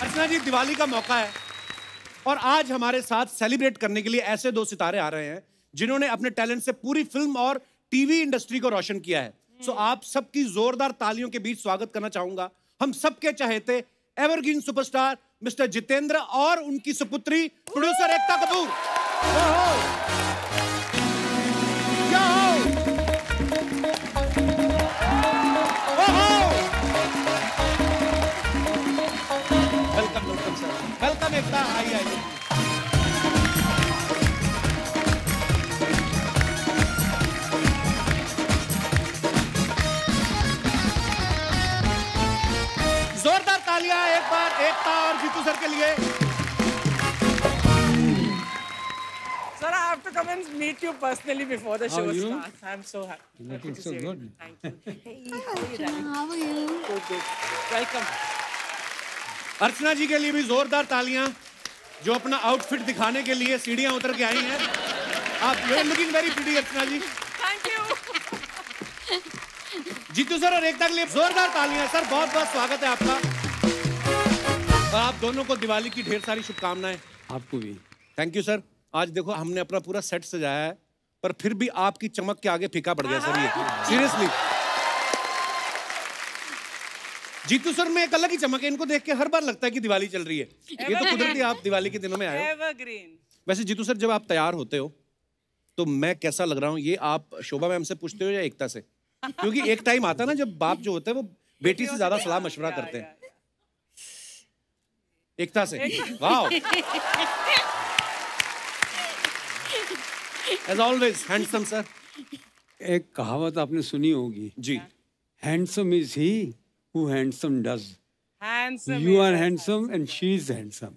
अर्चना जी, दिवाली का मौका है और आज हमारे साथ सेलिब्रेट करने के लिए ऐसे दो सितारे आ रहे हैं जिन्होंने अपने टैलेंट से पूरी फिल्म और टीवी इंडस्ट्री को रोशन किया है। सो आप सबकी जोरदार तालियों के बीच स्वागत करना चाहूंगा हम सबके चाहते एवरग्रीन सुपरस्टार मिस्टर जितेंद्र और उनकी सुपुत्री producer Ekta Kapoor. Welcome sir, welcome एकता, आइए आइए। जोरदार तालियां एक बार एकता और जीतू सर के लिए। Sir, I have to come and meet you personally before the show starts. I'm so happy. You're looking so good. Thank you. Hey, How are you? good. Welcome. अर्चना जी के लिए भी जोरदार तालियां जो अपना आउटफिट दिखाने के लिए सीढ़ियां उतर के आई हैं। आप looking very pretty Archana ji. Thank you. Jeetu sir और एकता के लिए जोरदार तालियां। सर बहुत बहुत स्वागत है आपका और आप दोनों को दिवाली की ढेर सारी शुभकामनाएं। आपको भी। Thank you sir. आज देखो हमने अपना पूरा सेट सजाया है पर फिर भी आपकी चमक के आगे फीका पड़ गया सर ये, सीरियसली। जीतू सर में एक अलग ही चमक है, इनको देख के हर बार लगता है कि दिवाली चल रही है। ये तो कुदरती आप दिवाली के दिनों में आए हो। Evergreen. वैसे जीतू सर जब आप तैयार होते हो तो मैं कैसा लग रहा हूँ ये आप शोभा मैम से पूछते हो या एकता से? क्योंकि एक टाइम आता है ना जब बाप जो होते हैं वो बेटी से ज्यादा सलाह मशवरा करते हैं। एकता से। Wow. As always, handsome sir. एक कहावत आपने सुनी होगी जी। Handsome is he who handsome does. Handsome. You are handsome and she is handsome.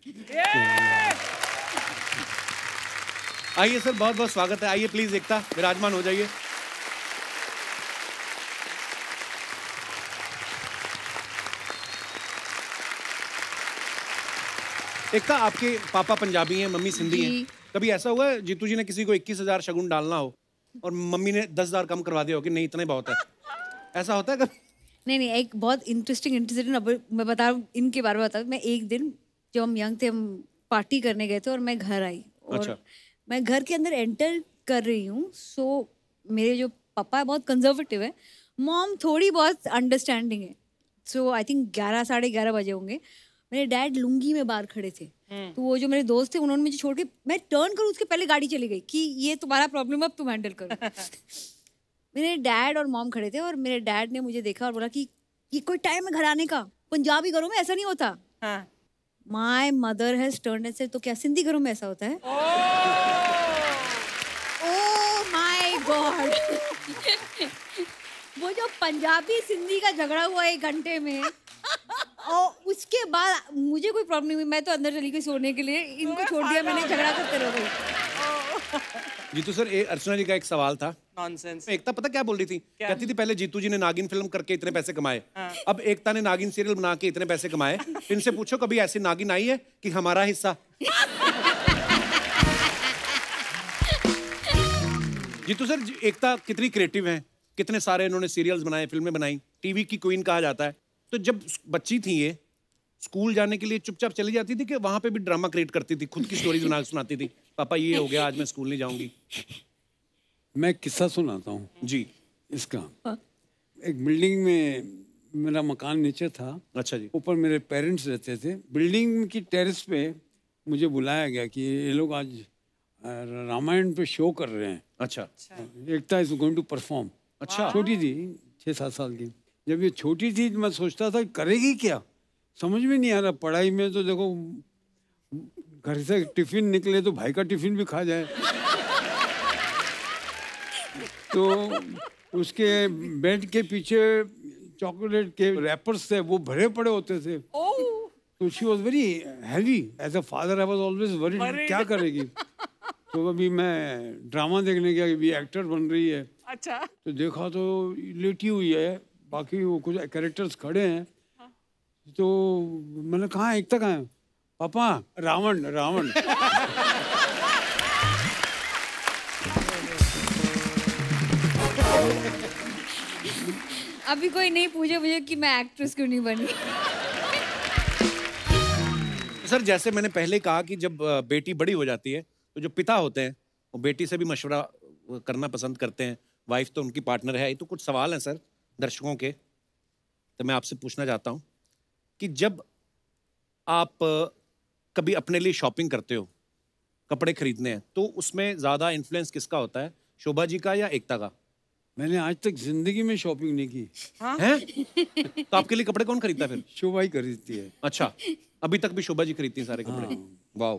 आइए सर, बहुत बहुत स्वागत है। आइए प्लीज एकता विराजमान हो जाइए। एकता, आपके पापा पंजाबी हैं, मम्मी सिंधी हैं। कभी ऐसा हुआ है जीतू जी ने किसी को 21,000 शगुन डालना हो और मम्मी ने 10,000 कम करवा दिया हो कि नहीं इतना ही बहुत है? ऐसा होता है कभी? नहीं, एक बहुत इंटरेस्टिंग इंसिडेंट मैं बता रहा हूँ, इनके बारे में बता रहा हूँ। मैं एक दिन जब हम यंग थे, हम पार्टी करने गए थे और मैं घर आई और अच्छा। मैं घर के अंदर एंटर कर रही हूँ। सो मेरे जो पापा है बहुत कंजर्वेटिव है, मॉम थोड़ी बहुत अंडरस्टैंडिंग है। सो आई थिंक 11 साढ़े 11 बजे होंगे। मेरे डैड लुंगी में बाहर खड़े थे, तो वो जो मेरे दोस्त थे उन्होंने मुझे छोड़ के, मैं टर्न करूँ उसके पहले गाड़ी चली गई कि ये तुम्हारा प्रॉब्लम अब तुम हैंडल करो। मेरे डैड और मॉम खड़े थे और मेरे डैड ने मुझे देखा और बोला कि ये कोई टाइम है घर आने का, पंजाबी घरों में ऐसा नहीं होता। My mother has turned and said, तो क्या सिंधी घरों में ऐसा होता है? Oh my God. वो जो पंजाबी सिंधी का झगड़ा हुआ 1 घंटे में और उसके बाद मुझे कोई प्रॉब्लम नहीं हुई, मैं तो अंदर चली गई सोने के लिए, इनको छोड़ दिया मैंने, झगड़ा करते रह गई। जीतू सर, अर्चना जी का एक सवाल था। Nonsense. एकता पता क्या बोल रही थी? कहती थी पहले जीतू जी ने नागिन फिल्म करके इतने पैसे कमाए, अब एकता ने नागिन सीरियल बना के इतने पैसे कमाए। इनसे पूछो कभी ऐसी नागिन आई है कि हमारा हिस्सा? जीतू सर, एकता कितनी क्रिएटिव है, कितने सारे इन्होंने सीरियल्स बनाए, फिल्में बनाई, टीवी की क्वीन कहा जाता है। तो जब बच्ची थी ये, स्कूल जाने के लिए चुपचाप चली जाती थी कि वहां पे भी ड्रामा क्रिएट करती थी, खुद की स्टोरीज बना सुनाती थी? पापा ये हो गया, आज मैं स्कूल नहीं जाऊंगी। मैं किस्सा सुनाता हूँ जी। इसका। एक बिल्डिंग में मेरा मकान नीचे था, अच्छा जी। ऊपर मेरे पेरेंट्स रहते थे। बिल्डिंग की टेरेस पे मुझे बुलाया गया कि ये लोग आज रामायण पे शो कर रहे हैं। अच्छा। एकता इज गोइंग टू परफॉर्म। अच्छा। छोटी थी, 6-7 साल की। जब ये छोटी थी मैं सोचता था करेगी क्या, समझ में नहीं आ रहा। पढ़ाई में तो देखो, घर से टिफिन निकले तो भाई का टिफिन भी खा जाए। तो उसके बेड के पीछे चॉकलेट के रैपर्स थे, वो भरे पड़े होते थे। तो she was very heavy. As a father I was always worried क्या करेगी। तो अभी मैं ड्रामा देखने गया, अभी एक्टर बन रही है। अच्छा। तो देखा तो लेटी हुई है, बाकी वो कुछ कैरेक्टर्स खड़े हैं। तो मैंने कहा एकता कहाँ है? पापा रावण रावण। अभी कोई नहीं पूछे मुझे कि मैं एक्ट्रेस क्यों नहीं बनी। सर जैसे मैंने पहले कहा कि जब बेटी बड़ी हो जाती है तो जो पिता होते हैं वो बेटी से भी मशवरा करना पसंद करते हैं। वाइफ तो उनकी पार्टनर है। तो कुछ सवाल हैं सर दर्शकों के, तो मैं आपसे पूछना चाहता हूँ कि जब आप कभी अपने लिए शॉपिंग करते हो, कपड़े खरीदने हैं, तो उसमें ज्यादा इन्फ्लुएंस किसका होता है, शोभा जी का या एकता का? मैंने आज तक जिंदगी में शॉपिंग नहीं की। हैं? तो आपके लिए कपड़े कौन खरीदता है फिर? शोभा ही खरीदती है। अच्छा, अभी तक भी शोभा जी खरीदती हैं सारे कपड़े? वाह।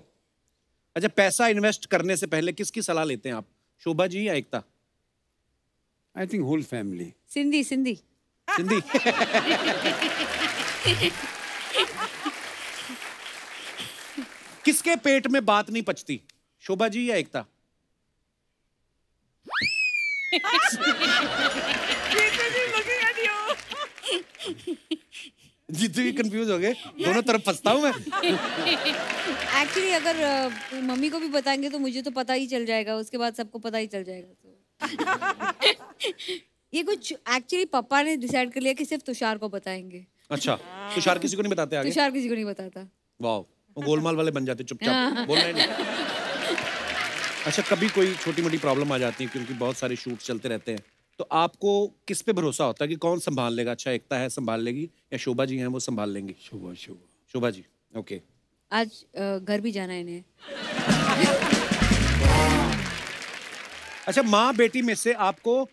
अच्छा, पैसा इन्वेस्ट करने से पहले किसकी सलाह लेते हैं आप, शोभा जी या Ekta? I think whole family. Sindhi Sindhi Sindhi. किसके पेट में बात नहीं पचती, शोभा जी या एकता? जीतू भी कंफ्यूज हो गए, दोनों तरफ फंसता हूं मैं। एक्चुअली अगर मम्मी को भी बताएंगे तो मुझे तो पता ही चल जाएगा, उसके बाद सबको पता ही चल जाएगा। तो ये कुछ एक्चुअली पापा ने डिसाइड कर लिया कि सिर्फ तुषार को बताएंगे। अच्छा, तुषार किसी को नहीं बताते आगे? तुषार किसी को नहीं बताता। वाह, वो गोलमाल वाले बन जाते चुपचाप, बोल रहे नहीं। अच्छा, कभी कोई छोटी मोटी प्रॉब्लम आ जाती है क्योंकि बहुत सारे शूट चलते रहते हैं, तो आपको किस पे भरोसा होता है कि कौन संभाल लेगा? अच्छा, एकता है संभाल लेगी या शोभा जी हैं वो संभाल लेंगी? शोभा जी। ओके। आज घर भी जाना है इन्हें। अच्छा, माँ बेटी में से आपको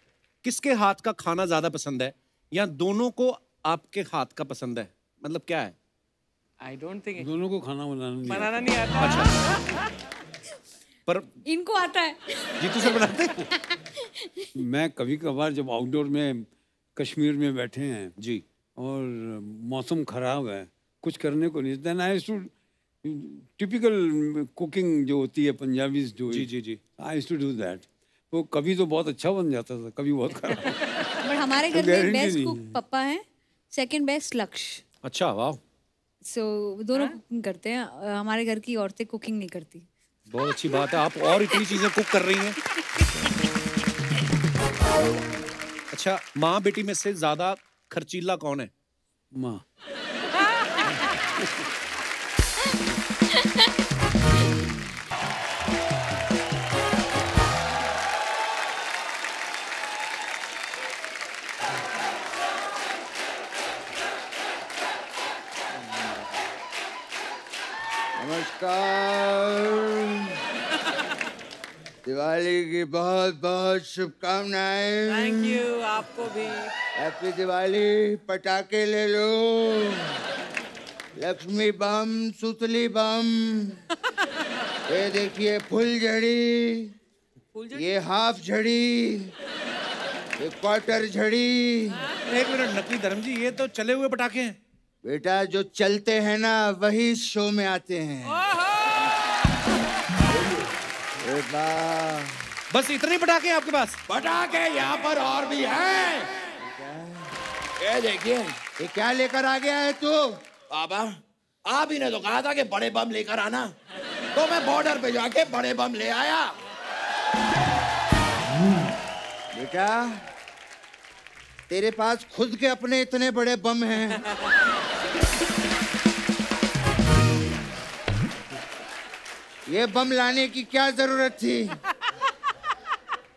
किसके हाथ का खाना ज्यादा पसंद है, या दोनों को आपके हाथ का पसंद है? मतलब क्या है? I don't think दोनों को खाना बनाना नहीं आता। अच्छा, पर इनको आता है। जीतू सर बनाते हैं? मैं कभी कभार जब आउटडोर में कश्मीर में बैठे हैं जी और मौसम खराब है, कुछ करने को नहीं, then I to typical cooking जो होती है पंजाबी जो, जी आई टू डू दैट। वो कभी तो बहुत अच्छा बन जाता था, कभी बहुत खराब। बट हमारे घर में बेस्ट कुक पापा हैं, सेकंड बेस्ट लक्ष्य। अच्छा, वाह। सो दोनों कुकिंग करते हैं, हमारे घर की औरतें कुकिंग नहीं करती। बहुत अच्छी बात है, आप और इतनी चीजें कुक कर रही हैं। अच्छा, माँ बेटी में से ज्यादा खर्चीला कौन है? माँ। नमस्कार, दिवाली की बहुत बहुत शुभकामनाएं। Thank you, आपको भी। हैप्पी दिवाली। पटाखे ले लो, लक्ष्मी बम, सुतली बम, ये देखिए फुलझड़ी, ये हाफ झड़ी, ये क्वार्टर झड़ी। एक मिनट नकली धर्म जी, ये तो चले हुए पटाखे हैं। बेटा, जो चलते हैं ना वही शो में आते हैं। बस इतने ही पटाखे हैं आपके पास? पटाखे यहाँ पर और भी हैं। ये देखिए, ये क्या लेकर आ गया है तू? बाबा, आप ही ने तो कहा था कि बड़े बम लेकर आना, तो मैं बॉर्डर पे जाके बड़े बम ले आया। बेटा, तेरे पास खुद के अपने इतने बड़े बम हैं। ये बम लाने की क्या जरूरत थी?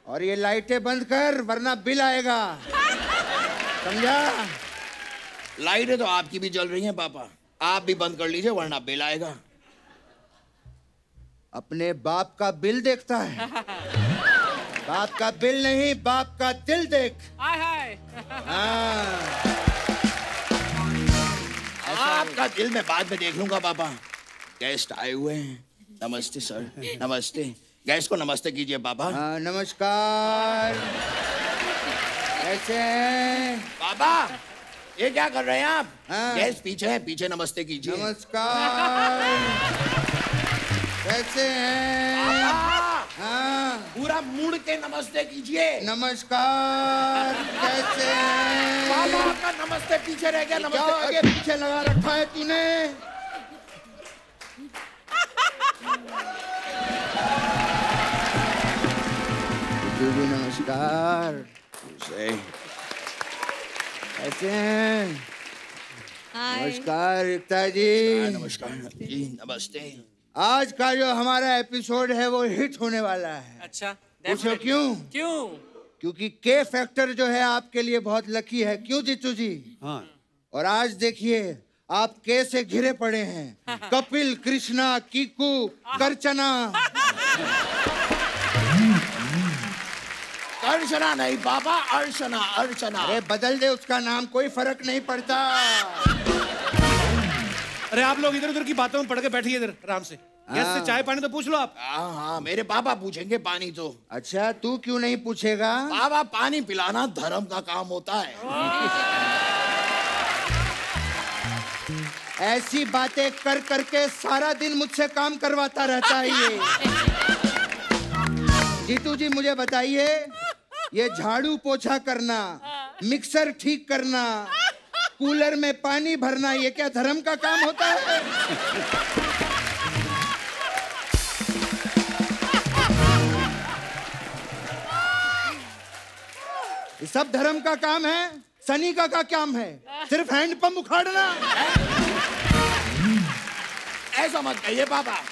और ये लाइटें बंद कर वरना बिल आएगा, समझा? लाइटें तो आपकी भी जल रही हैं पापा, आप भी बंद कर लीजिए वरना बिल आएगा। अपने बाप का बिल देखता है? बाप का बिल नहीं, बाप का दिल देख। हाय हाय। हाँ। आपका दिल मैं बाद में देख लूंगा पापा। गेस्ट आए हुए हैं। नमस्ते सर। नमस्ते। गेस्ट को नमस्ते कीजिए पापा। हाँ, नमस्कार। कैसे हैं? पापा, ये क्या कर रहे हैं आप? हाँ। गेस्ट पीछे है, पीछे नमस्ते कीजिए। नमस्कार। कैसे हैं? पापा, हाँ, पूरा मुड़ के नमस्ते कीजिए। नमस्कार। कैसे हैं? पापा, आपका नमस्ते पीछे रह गया। क्या नमस्ते आगे पीछे लगा रखा है तूने? तू भी नमस्कार। से कैसे हैं? नमस्कार एकता जी। नमस्कार जी, नमस्ते। आज का जो हमारा एपिसोड है वो हिट होने वाला है। अच्छा, पूछो क्यों? क्यों? क्योंकि के फैक्टर जो है आपके लिए बहुत लकी है। क्यों जीतू जी? हाँ। और आज देखिए आप के से घिरे पड़े हैं। कपिल, कृष्णा, कीकू, करचना। अर्चना नहीं पापा, अर्चना, अर्चना। अरे बदल दे उसका नाम, कोई फर्क नहीं पड़ता। अरे आप लोग इधर उधर की बातों में पड़ के बैठिए इधर आराम से। गेस्ट से चाय पानी तो पूछ लो आप। हाँ हाँ, मेरे पापा पूछेंगे पानी तो। अच्छा, तू क्यों नहीं पूछेगा? पापा पानी पिलाना धर्म का काम होता है। ऐसी बातें कर करके सारा दिन मुझसे काम करवाता रहता है ये। जीतू जी मुझे बताइए, ये झाड़ू पोछा करना, मिक्सर ठीक करना, कूलर में पानी भरना, ये क्या धर्म का काम होता है? ये सब धर्म का काम है। सनी का क्या काम है? सिर्फ हैंडपंप उखाड़ना। ऐसा मत कहिए पापा।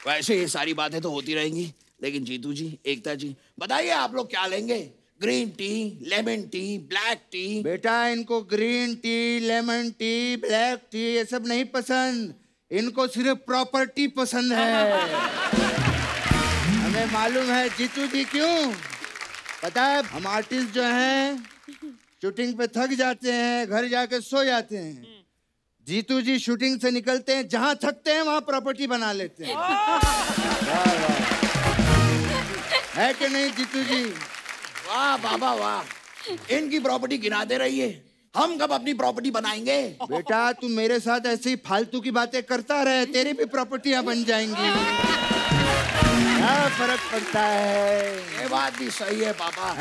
वैसे ये सारी बातें तो होती रहेंगी, लेकिन जीतू जी, एकता जी, बताइए आप लोग क्या लेंगे? Green tea, lemon tea, black T? बेटा इनको green tea, lemon tea, black T ये सब नहीं पसंद। इनको सिर्फ प्रॉपर्टी पसंद है। हमें मालूम है जीतू जी क्यों। पता है, हम आर्टिस्ट जो हैं शूटिंग पे थक जाते हैं, घर जाके सो जाते हैं। जीतू जी शूटिंग से निकलते हैं, जहां थकते हैं वहां प्रॉपर्टी बना लेते हैं। वाह वाह, है कि नहीं जीतू जी? वाह बाबा वाह। इनकी प्रॉपर्टी गिनाते रहिए, हम कब अपनी प्रॉपर्टी बनाएंगे? बेटा तू मेरे साथ ऐसे ही फालतू की बातें करता रहे, तेरी भी प्रॉपर्टियां बन जाएंगी। क्या फर्क पड़ता है? ये बात भी सही है पापा।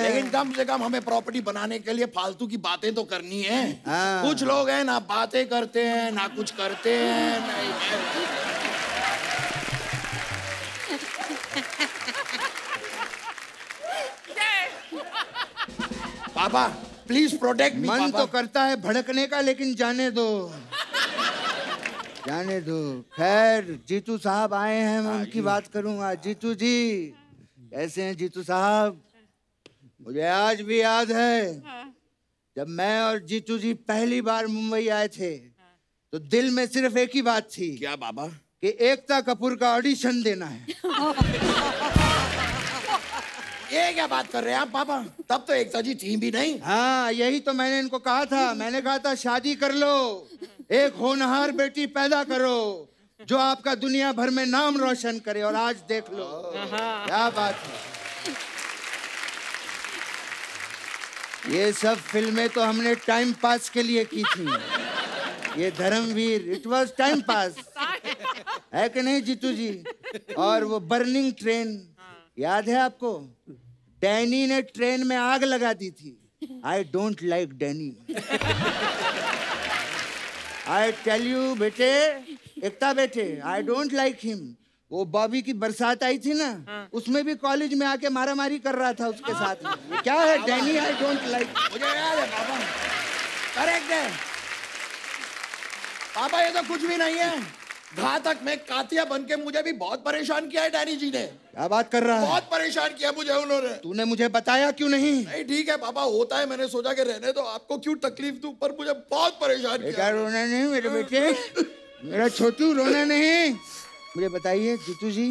लेकिन कम से कम हमें प्रॉपर्टी बनाने के लिए फालतू की बातें तो करनी है। कुछ लोग हैं ना बातें करते हैं ना कुछ करते हैं। पापा प्लीज प्रोटेक्ट मी। मन तो करता है भड़कने का, लेकिन जाने दो, जाने दो। खैर जीतू साहब आए हैं, मैं उनकी बात करूंगा। जीतू जी कैसे हैं जीतू साहब? मुझे आज भी याद है जब मैं और जीतू जी पहली बार मुंबई आए थे तो दिल में सिर्फ एक ही बात थी। क्या बाबा? कि एकता कपूर का ऑडिशन देना है। ये क्या बात कर रहे हैं आप पापा? तब तो एकता जी थी भी नहीं। हाँ यही तो मैंने इनको कहा था। मैंने कहा था शादी कर लो, एक होनहार बेटी पैदा करो जो आपका दुनिया भर में नाम रोशन करे। और आज देख लो क्या बात है। ये सब फिल्में तो हमने टाइम पास के लिए की थी। ये Dharamvir, it was time pass, है कि नहीं जीतू जी? और वो बर्निंग ट्रेन याद है आपको? डैनी ने ट्रेन में आग लगा दी थी। I don't like Danny. I tell you बेटे, एकता बेटे, आई डोंट लाइक हिम। वो बॉबी की बरसात आई थी ना, उसमें भी कॉलेज में आके मारामारी कर रहा था उसके साथ में। क्या है डैनी? I don't like. मुझे याद है पापा, करेक्ट है पापा। ये तो कुछ भी नहीं है। घातक में कातिया बन के मुझे भी बहुत परेशान किया है डैनी जी ने। क्या बात कर रहा है? बहुत परेशान किया मुझे उन्होंने। तूने मुझे बताया क्यों नहीं? नहीं ठीक है पापा, होता है, मैंने सोचा कि रहने दो, आपको क्यों तकलीफ दूं, पर मुझे बहुत परेशान बेटा किया। रोना नहीं मेरे बेटे, मेरा छोटू रोना नहीं। मुझे बताइए जीतू जी,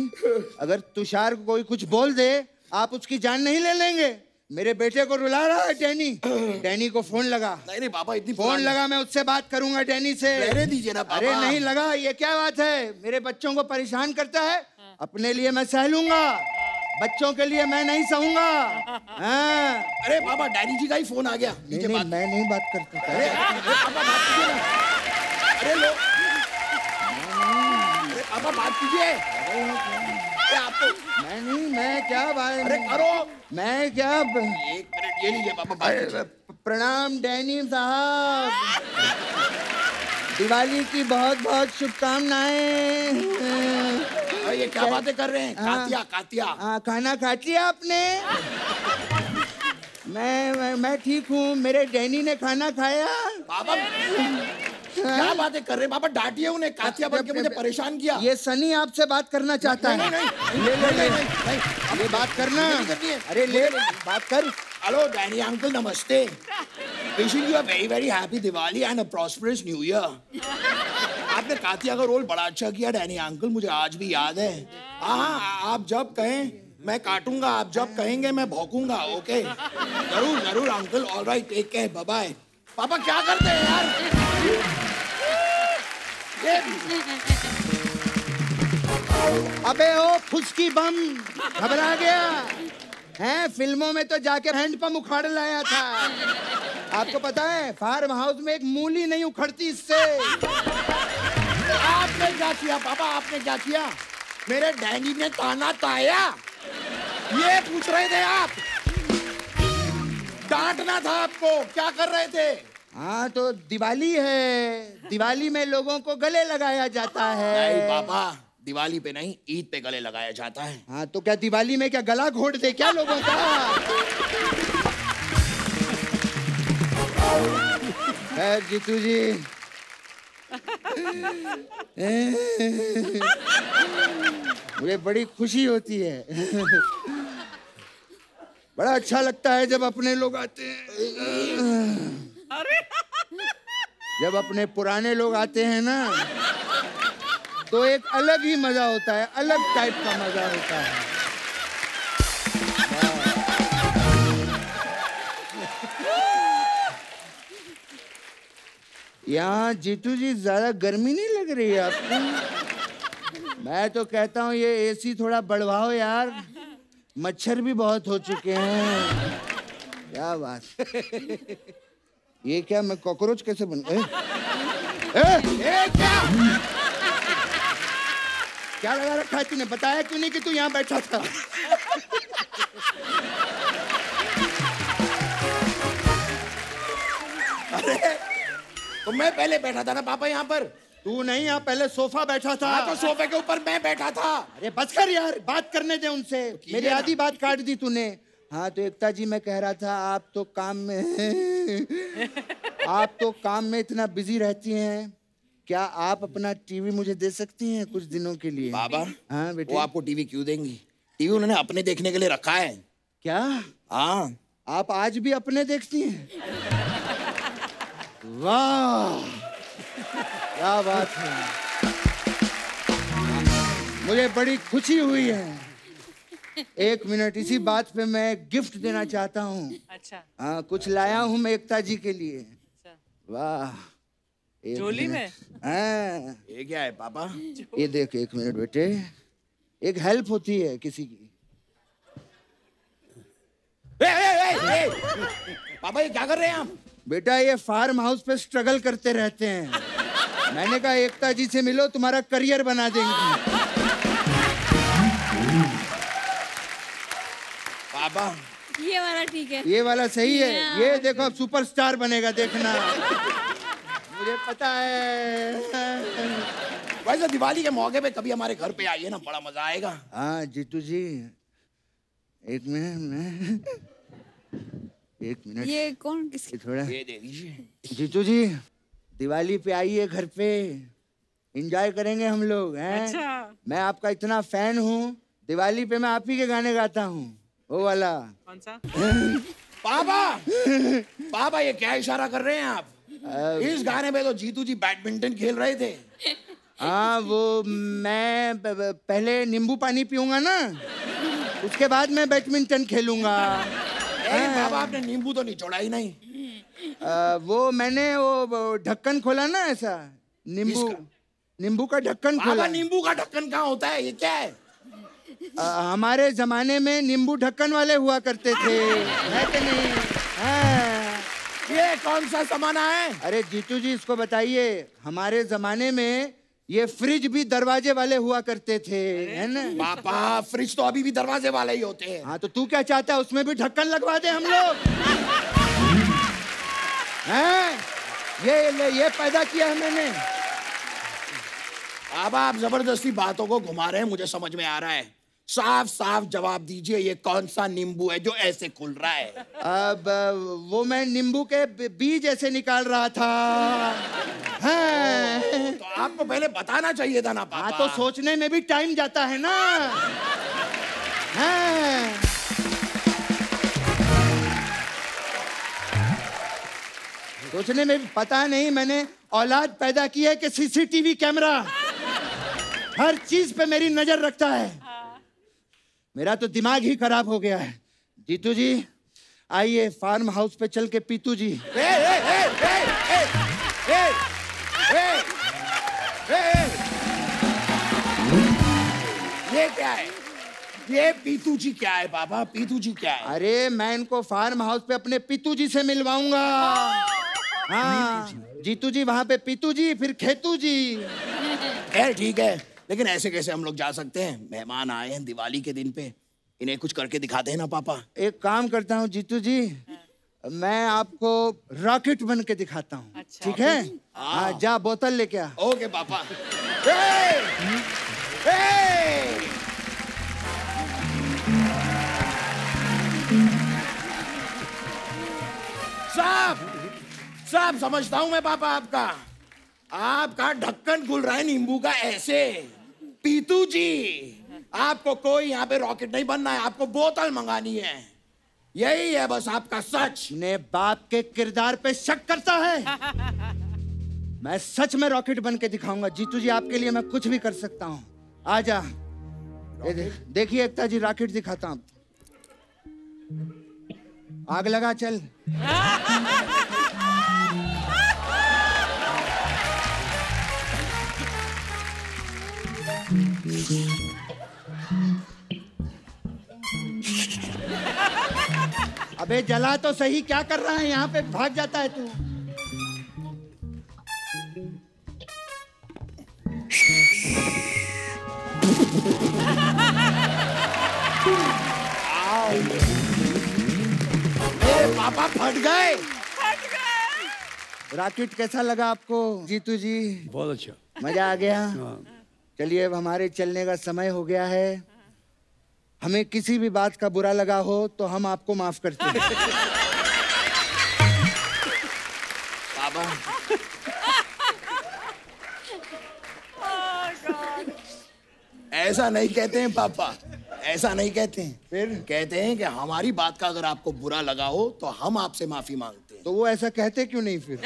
अगर तुषार को कोई कुछ बोल दे आप उसकी जान नहीं ले लेंगे? मेरे बेटे को रुला रहा है डैनी। डैनी को फोन लगा। नहीं नहीं पापा, इतनी फोन लगा, मैं उससे बात करूंगा डैनी से। रहने दीजिए ना पापा। अरे नहीं लगा, ये क्या बात है? मेरे बच्चों को परेशान करता है। अपने लिए मैं सह लूंगा, बच्चों के लिए मैं नहीं सहूंगा। अरे पापा डैनी जी का ही फोन आ गया। नहीं, नहीं, मैं नहीं बात करता। अरे पापा बात कीजिए ना। अरे लो, अरे पापा बात कीजिए। आपको मैं नहीं, मैं क्या बात? अरे करो। मैं क्या? एक मिनट ये लीजिए पापा, बात। प्रणाम डैनी साहब, दिवाली की बहुत बहुत शुभकामनाएं। ये क्या बातें कर रहे हैं? Katya Katya. खाना खा लिया आपने? मैं ठीक हूँ। मेरे डैनी ने खाना खाया। पापा क्या बातें कर रहे हैं पापा? डांटिए उन्हें, कातिया बन के मुझे परेशान किया। ये सनी आपसे बात करना चाहता है। नहीं, ये बात करना। अरे ले बात कर। हेलो डैनी अंकल, नमस्ते। Wishing you a very very happy Diwali and a prosperous new year. आपने कातिया का रोल बड़ा अच्छा किया डैनी अंकल, मुझे आज भी याद है। हाँ, आप जब कहें मैं काटूंगा, आप जब कहेंगे मैं भौंकूंगा। ओके, जरूर जरूर uncle. All right, take care, bye bye. पापा क्या करते हैं यार? अबे ओ फुसकी बम, घबरा गया हैं? फिल्मों में तो जाके हैंडपंप उखाड़ लाया था। आपको पता है फार्म हाउस में एक मूली नहीं उखड़ती इससे। आपने क्या किया पापा? आपने क्या किया? मेरे डैडी ने ताना ताया, ये पूछ रहे थे आप? डांटना था आपको, क्या कर रहे थे? हाँ तो दिवाली है, दिवाली में लोगों को गले लगाया जाता है। नहीं पापा, दिवाली पे नहीं, ईद पे गले लगाया जाता है। हाँ तो क्या दिवाली में क्या गला घोट दे क्या लोगों का? जीतू जी मुझे बड़ी खुशी होती है। बड़ा अच्छा लगता है जब अपने लोग आते हैं। जब अपने पुराने लोग आते हैं ना तो एक अलग ही मजा होता है, अलग टाइप का मजा होता है। यहाँ जीतू जी ज्यादा गर्मी नहीं लग रही है आपको? मैं तो कहता हूँ ये एसी थोड़ा बढ़वाओ यार, मच्छर भी बहुत हो चुके हैं। क्या बात? ये क्या, मैं कॉकरोच कैसे बन गए? क्या लगा रखा है तूने? बताया क्यों नहीं कि तू यहाँ बैठा था? अरे तो मैं पहले बैठा था ना पापा यहाँ पर। तू नहीं, यहाँ पहले सोफा बैठा था। हाँ तो सोफे के ऊपर मैं बैठा था। अरे बस कर यार, बात करने दे उनसे। मेरी आधी बात काट दी तूने। हाँ तो एकता जी, मैं कह रहा था आप तो काम में आप तो काम में इतना बिजी रहती हैं, क्या आप अपना टीवी मुझे दे सकती हैं कुछ दिनों के लिए? बाबा हाँ बेटे। वो आपको टीवी क्यों देंगी? टीवी उन्होंने अपने देखने के लिए रखा है। क्या? हाँ। आप आज भी अपने देखती हैं? वाह क्या बात है, मुझे बड़ी खुशी हुई है। एक मिनट, इसी बात पे मैं गिफ्ट देना चाहता हूँ। अच्छा। हाँ कुछ लाया हूँ मैं एकता जी के लिए। अच्छा। वाह, झोली में? हाँ। ये क्या है पापा? ये देख, एक मिनट बेटे, एक हेल्प होती है किसी की। पापा ये क्या कर रहे हैं आप? बेटा ये फार्म हाउस पे स्ट्रगल करते रहते हैं। मैंने कहा एकता जी से मिलो, तुम्हारा करियर बना देंगे। पापा ये वाला ठीक है, ये वाला सही है। ये देखो अब सुपरस्टार बनेगा, देखना। मुझे पता है। वैसे दिवाली के मौके पे कभी हमारे घर पे आइए ना, बड़ा मजा आएगा। हाँ जीतू जी, एक मिनट, एक मिनट। ये कौन किसकी? थोड़ा ये दे दीजिए। जीतू जी, दिवाली पे आइए घर पे, एंजॉय करेंगे हम लोग हैं। अच्छा। मैं आपका इतना फैन हूँ, दिवाली पे मैं आप ही के गाने गाता हूँ, वो वाला। कौन सा? पापा पापा ये क्या इशारा कर रहे हैं आप? इस गाने में तो जीतू जी बैडमिंटन खेल रहे थे। हाँ वो मैं पहले नींबू पानी पीऊंगा ना, उसके बाद मैं बैडमिंटन खेलूंगा। पापा आपने नींबू तो निचोड़ा ही नहीं। वो मैंने वो ढक्कन खोला ना, ऐसा नींबू का ढक्कन खोला। पापा नींबू का ढक्कन कहाँ होता है? ये क्या है? हमारे जमाने में नींबू ढक्कन वाले हुआ करते थे, है कि नहीं? हाँ। ये कौन सा जमाना है? अरे जीतू जी इसको बताइए, हमारे जमाने में ये फ्रिज भी दरवाजे वाले हुआ करते थे, है ना? पापा फ्रिज तो अभी भी दरवाजे वाले ही होते हैं। हाँ तो तू क्या चाहता है, उसमें भी ढक्कन लगवा दे हम लोग? हैं? ये पैदा किया है मैंने। पापा आप जबरदस्ती बातों को घुमा रहे हैं, मुझे समझ में आ रहा है। साफ साफ जवाब दीजिए, ये कौन सा नींबू है जो ऐसे खुल रहा है? अब वो मैं नींबू के बीज ऐसे निकाल रहा था। हाँ। तो आपको पहले बताना चाहिए था ना पापा। हाँ, तो सोचने में भी टाइम जाता है ना। हाँ। सोचने में पता नहीं मैंने औलाद पैदा की है कि सीसीटीवी कैमरा हर चीज पे मेरी नजर रखता है। मेरा तो दिमाग ही खराब हो गया है। जीतू जी आइए फार्म हाउस पे चल के पीतू जी। ये क्या है? ये पीतू जी क्या है पापा? पीतू जी क्या है? अरे मैं इनको फार्म हाउस पे अपने पीतू जी से मिलवाऊंगा। हाँ, जीतू जी वहां पे पीतू जी, फिर खेतू जी। ठीक है, लेकिन ऐसे कैसे हम लोग जा सकते हैं? मेहमान आए हैं दिवाली के दिन पे, इन्हें कुछ करके दिखाते हैं ना पापा। एक काम करता हूँ जीतू जी, मैं आपको रॉकेट बन के दिखाता हूँ। अच्छा। ठीक है? हाँ, जा बोतल लेके आ। ओके पापा। साहब समझता हूँ मैं पापा आपका ढक्कन खुल रहा है नींबू का ऐसे। पीतू जी, आपको कोई यहाँ पे रॉकेट नहीं बनना है, आपको बोतल मंगानी है। यही है बस आपका सच। ने बाप के किरदार पे शक करता है। मैं सच में रॉकेट बन के दिखाऊंगा जीतू जी, आपके लिए मैं कुछ भी कर सकता हूँ। आजा, देखिए एकता जी रॉकेट दिखाता हूँ। आग लगा चल। अबे जला तो सही, क्या कर रहा है यहाँ पे? भाग जाता है तू। पापा फट गए। रॉकेट कैसा लगा आपको जीतू जी? बहुत अच्छा, मजा आ गया। चलिए अब हमारे चलने का समय हो गया है। हमें किसी भी बात का बुरा लगा हो तो हम आपको माफ करते हैं। पापा ऐसा नहीं कहते हैं पापा, ऐसा नहीं कहते हैं। फिर कहते हैं कि हमारी बात का अगर आपको बुरा लगा हो तो हम आपसे माफी मांगते हैं। तो वो ऐसा कहते क्यों नहीं फिर?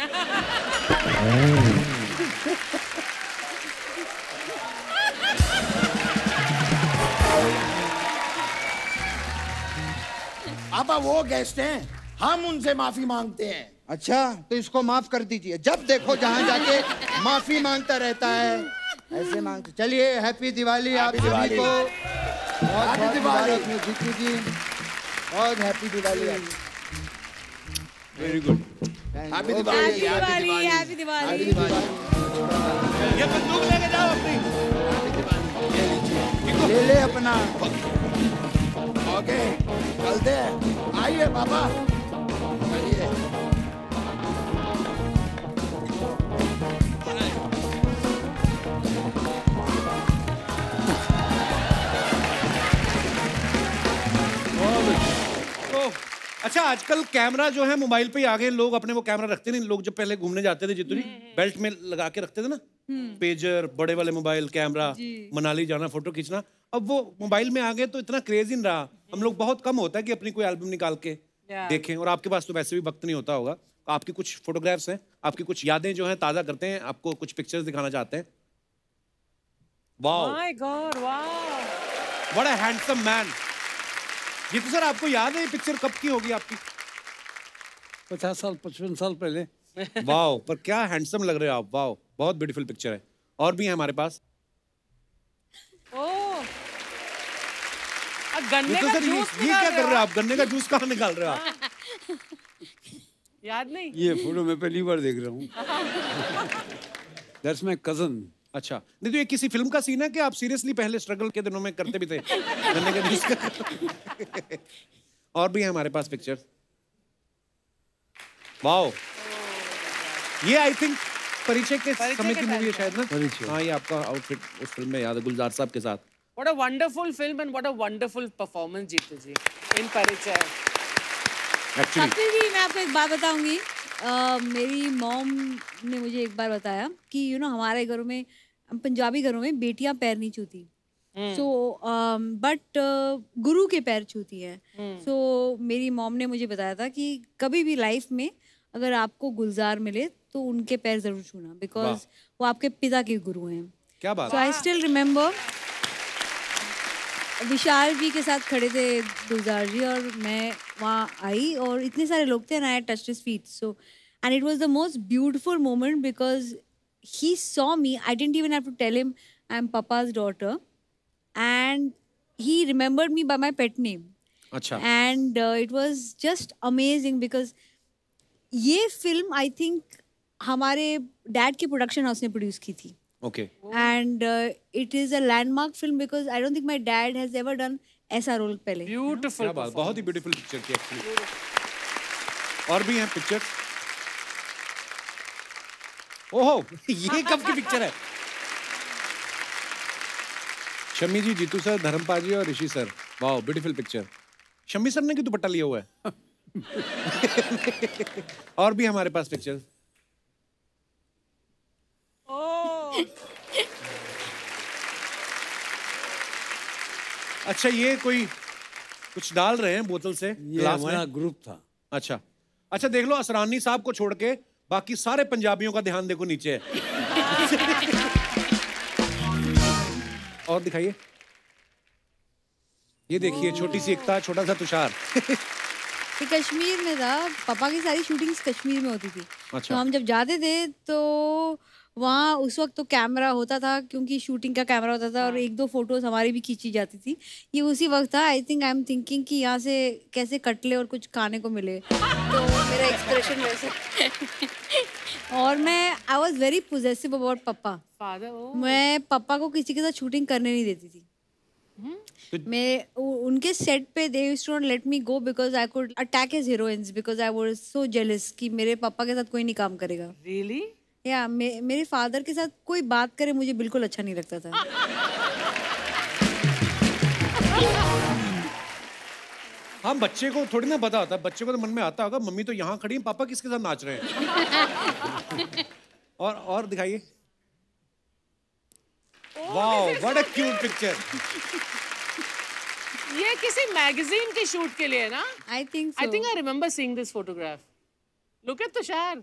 पापा वो गेस्ट हैं, हम उनसे माफी मांगते हैं। अच्छा, तो इसको माफ कर दीजिए। जब देखो जहाँ जाके माफी मांगता रहता है, ऐसे मांगते। चलिए हैप्पी दिवाली आप सभी को। बहुत दिवाली जीतू जी, बहुत happy Diwali. Very good. Happy Diwali. Happy Diwali. ये बंदूक लेके जाओ अपनी। ले ले अपना। ओके चलते हैं। आइए पापा, चलिए। अच्छा, आजकल कैमरा जो है मोबाइल पे ही आ गए। लोग अपने वो कैमरा रखते नहीं। लोग जब पहले घूमने जाते थे जितू जी, बेल्ट में लगा के रखते थे ना, पेजर, बड़े वाले मोबाइल कैमरा, मनाली जाना फोटो खींचना। अब वो मोबाइल में आ गए तो इतना क्रेज ही नहीं रहा। हम लोग बहुत कम होता है कि अपनी कोई एल्बम निकाल के देखें। और आपके पास तो वैसे भी वक्त नहीं होता होगा। आपकी कुछ फोटोग्राफ्स हैं, आपकी कुछ यादें जो हैं ताज़ा करते हैं, आपको कुछ पिक्चर्स दिखाना चाहते हैं। Wow, My God, wow. What a handsome man. ये तो सर आपको याद है ये पिक्चर कब की होगी आपकी? 50 साल 55 साल पहले। वाओ, पर क्या हैंडसम लग रहे हो आप। वाओ, बहुत ब्यूटीफुल पिक्चर है। और भी है हमारे पास। Oh. गन्ने ये तो का सर जूस ये क्या कर रहे हो आप? गन्ने का जूस कहाँ निकाल रहे हो आप? याद नहीं? ये फोटो मैं पहली बार देख रहा हूँ। That's my cousin. अच्छा, नहीं तो ये किसी फिल्म का सीन है कि आप सीरियसली पहले स्ट्रगल के दिनों में करते भी थे गन्ने का जूस का? और भी है हमारे पास पिक्चर्स। वाओ, ये आई थिंक परिचय के समय की मूवी है शायद ना? परिचय। हाँ, ये आपका आउटफिट उस फिल्म में याद है, गुलजार साहब के साथ। What a wonderful film and what a wonderful performance, Jeetu ji, in Parichai. Actually, Kapil ji, मैं आपको एक बात बताऊंगी। मेरी मॉम ने मुझे एक बार बताया कि हमारे घरों में, पंजाबी घरों में बेटियां पैर नहीं छूती। बट गुरु के पैर छूती हैं। सो मेरी मॉम ने मुझे बताया था कि कभी भी लाइफ में अगर आपको गुलजार मिले तो उनके पैर जरूर छूना, बिकॉज वो आपके पिता के गुरु हैं। क्या बात। सो आई स्टिल रिमेम्बर विशाल जी के साथ खड़े थे गुलजार जी, और मैं वहाँ आई और इतने सारे लोग थे, and I touched his feet. So and it was the most beautiful moment because he saw me, I didn't even have to tell him I am papa's daughter, and he remembered me by my pet name. अच्छा। And it was just amazing because ये film I think हमारे dad के production house ने produce की थी। Okay. And it is a landmark film because I don't think my dad has ever done ऐसा role पहले। Beautiful. क्या बात, बहुत ही ब्यूटीफुल पिक्चर थी एक्चुअली। और भी हैं पिक्चर। ओहो, ये कब की पिक्चर है? शम्मी जी, जीतू सर, धर्मपाल जी और Rishi sir. Wow, beautiful picture. Shammi sir ने क्यों दुपट्टा लिया हुआ है? और भी हमारे पास पिक्चर। अच्छा, ये कोई कुछ डाल रहे हैं बोतल से ये ग्लास हमारा में? ग्रुप था। अच्छा अच्छा, देख लो, असरानी साहब को छोड़ के बाकी सारे पंजाबियों का ध्यान देखो नीचे है। और दिखाइए, ये देखिए, छोटी सी एकता, छोटा सा तुषार। ये कश्मीर में था, पापा की सारी शूटिंग्स कश्मीर में होती थी। अच्छा। तो हम जब जाते थे तो वहाँ उस वक्त तो कैमरा होता था, क्योंकि शूटिंग का कैमरा होता था, और एक दो फोटोज हमारी भी खींची जाती थी। ये उसी वक्त था। I think I am thinking कि यहाँ से कैसे कट ले और कुछ खाने को मिले, तो मेरा एक्सप्रेशन वैसे। और मैं I was very possessive about पापा। Father, oh. मैं पापा को किसी के साथ शूटिंग करने नहीं देती थी। मैं उनके सेट पे they used to not let me go because I could attack his heroines because I was so jealous कि मेरे पापा के साथ कोई नहीं काम करेगा। Really? या मेरे फादर के साथ कोई बात करे मुझे बिल्कुल अच्छा नहीं लगता था। हाँ, बच्चे को थोड़ी ना पता होता, बच्चे को तो मन में आता होगा मम्मी तो यहाँ खड़ी है, पापा किसके साथ नाच रहे हैं। और दिखाइए। Wow, what a cute picture. ये किसी मैगजीन के शूट के लिए ना? I think I think I remember seeing this photograph. Look at Tushar.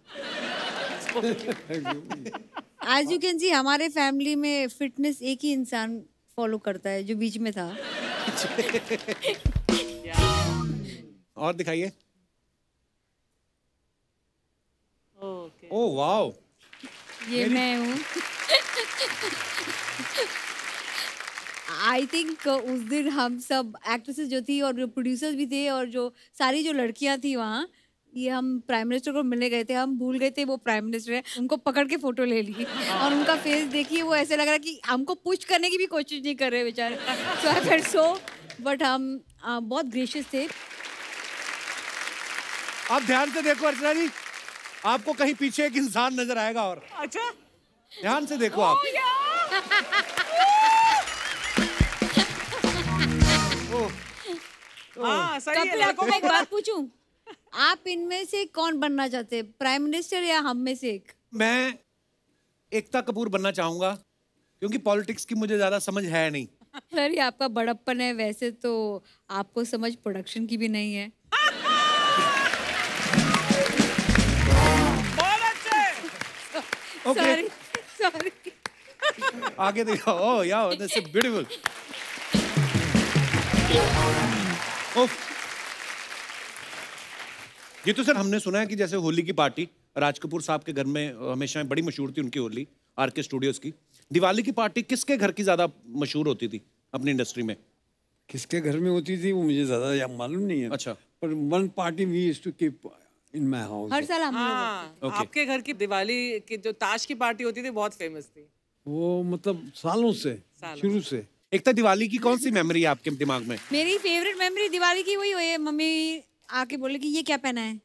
As you can see हमारे फैमिली में फिटनेस एक ही इंसान फॉलो करता है जो बीच में था। और दिखाइए। Okay. ओह वाओ, ये मैं हूँ। आई थिंक उस दिन हम सब एक्ट्रेसेस जो थी और जो प्रोड्यूसर्स भी थे और जो सारी जो लड़कियां थी वहाँ, ये हम प्राइम मिनिस्टर को मिलने गए थे, हम भूल गए थे वो प्राइम मिनिस्टर है, उनको पकड़ के फोटो ले ली और उनका फेस देखिए, वो ऐसे लग रहा कि हमको पुश करने की भी कोशिश नहीं कर रहे बेचारे। सो आई फेल्ट सो, बट हम बहुत ग्रेशियस थे। आप ध्यान से देखो अर्चना जी, आपको कहीं पीछे एक इंसान नजर आएगा। और अच्छा, ध्यान से देखो आप। हाँ सही है। कपिल, आपको मैं एक बात पूछूं, आप इनमें से कौन बनना चाहते हैं, प्राइम मिनिस्टर या हम में से एक? मैं एकता कपूर बनना चाहूंगा क्योंकि पॉलिटिक्स की मुझे ज्यादा समझ है नहीं। सर, ये आपका बड़प्पन है, वैसे तो आपको समझ प्रोडक्शन की भी नहीं है। Okay, sorry sorry. आगे देखो। ओह यार, दैट्स ब्यूटीफुल। ये तो सर हमने सुना है कि जैसे होली की पार्टी राज कपूर साहब के घर में हमेशा बड़ी मशहूर थी उनकी होली, आरके स्टूडियोज की। दिवाली की पार्टी किसके घर की ज्यादा मशहूर होती थी अपनी इंडस्ट्री में? किसके घर में होती थी वो मुझे ज्यादा मालूम नहीं है। अच्छा। पर one party we used to keep in my house. हर साल हम लोग हाँ, Okay. आपके घर की दिवाली की जो ताश की पार्टी होती थी बहुत फेमस थी। वो मतलब सालों से, शुरू से। एकता, दिवाली की कौन सी मेमोरी है आपके दिमाग में? मेरी फेवरेट मेमोरी दिवाली की वही हुई है, मम्मी आके बोले कि ये क्या पहना है,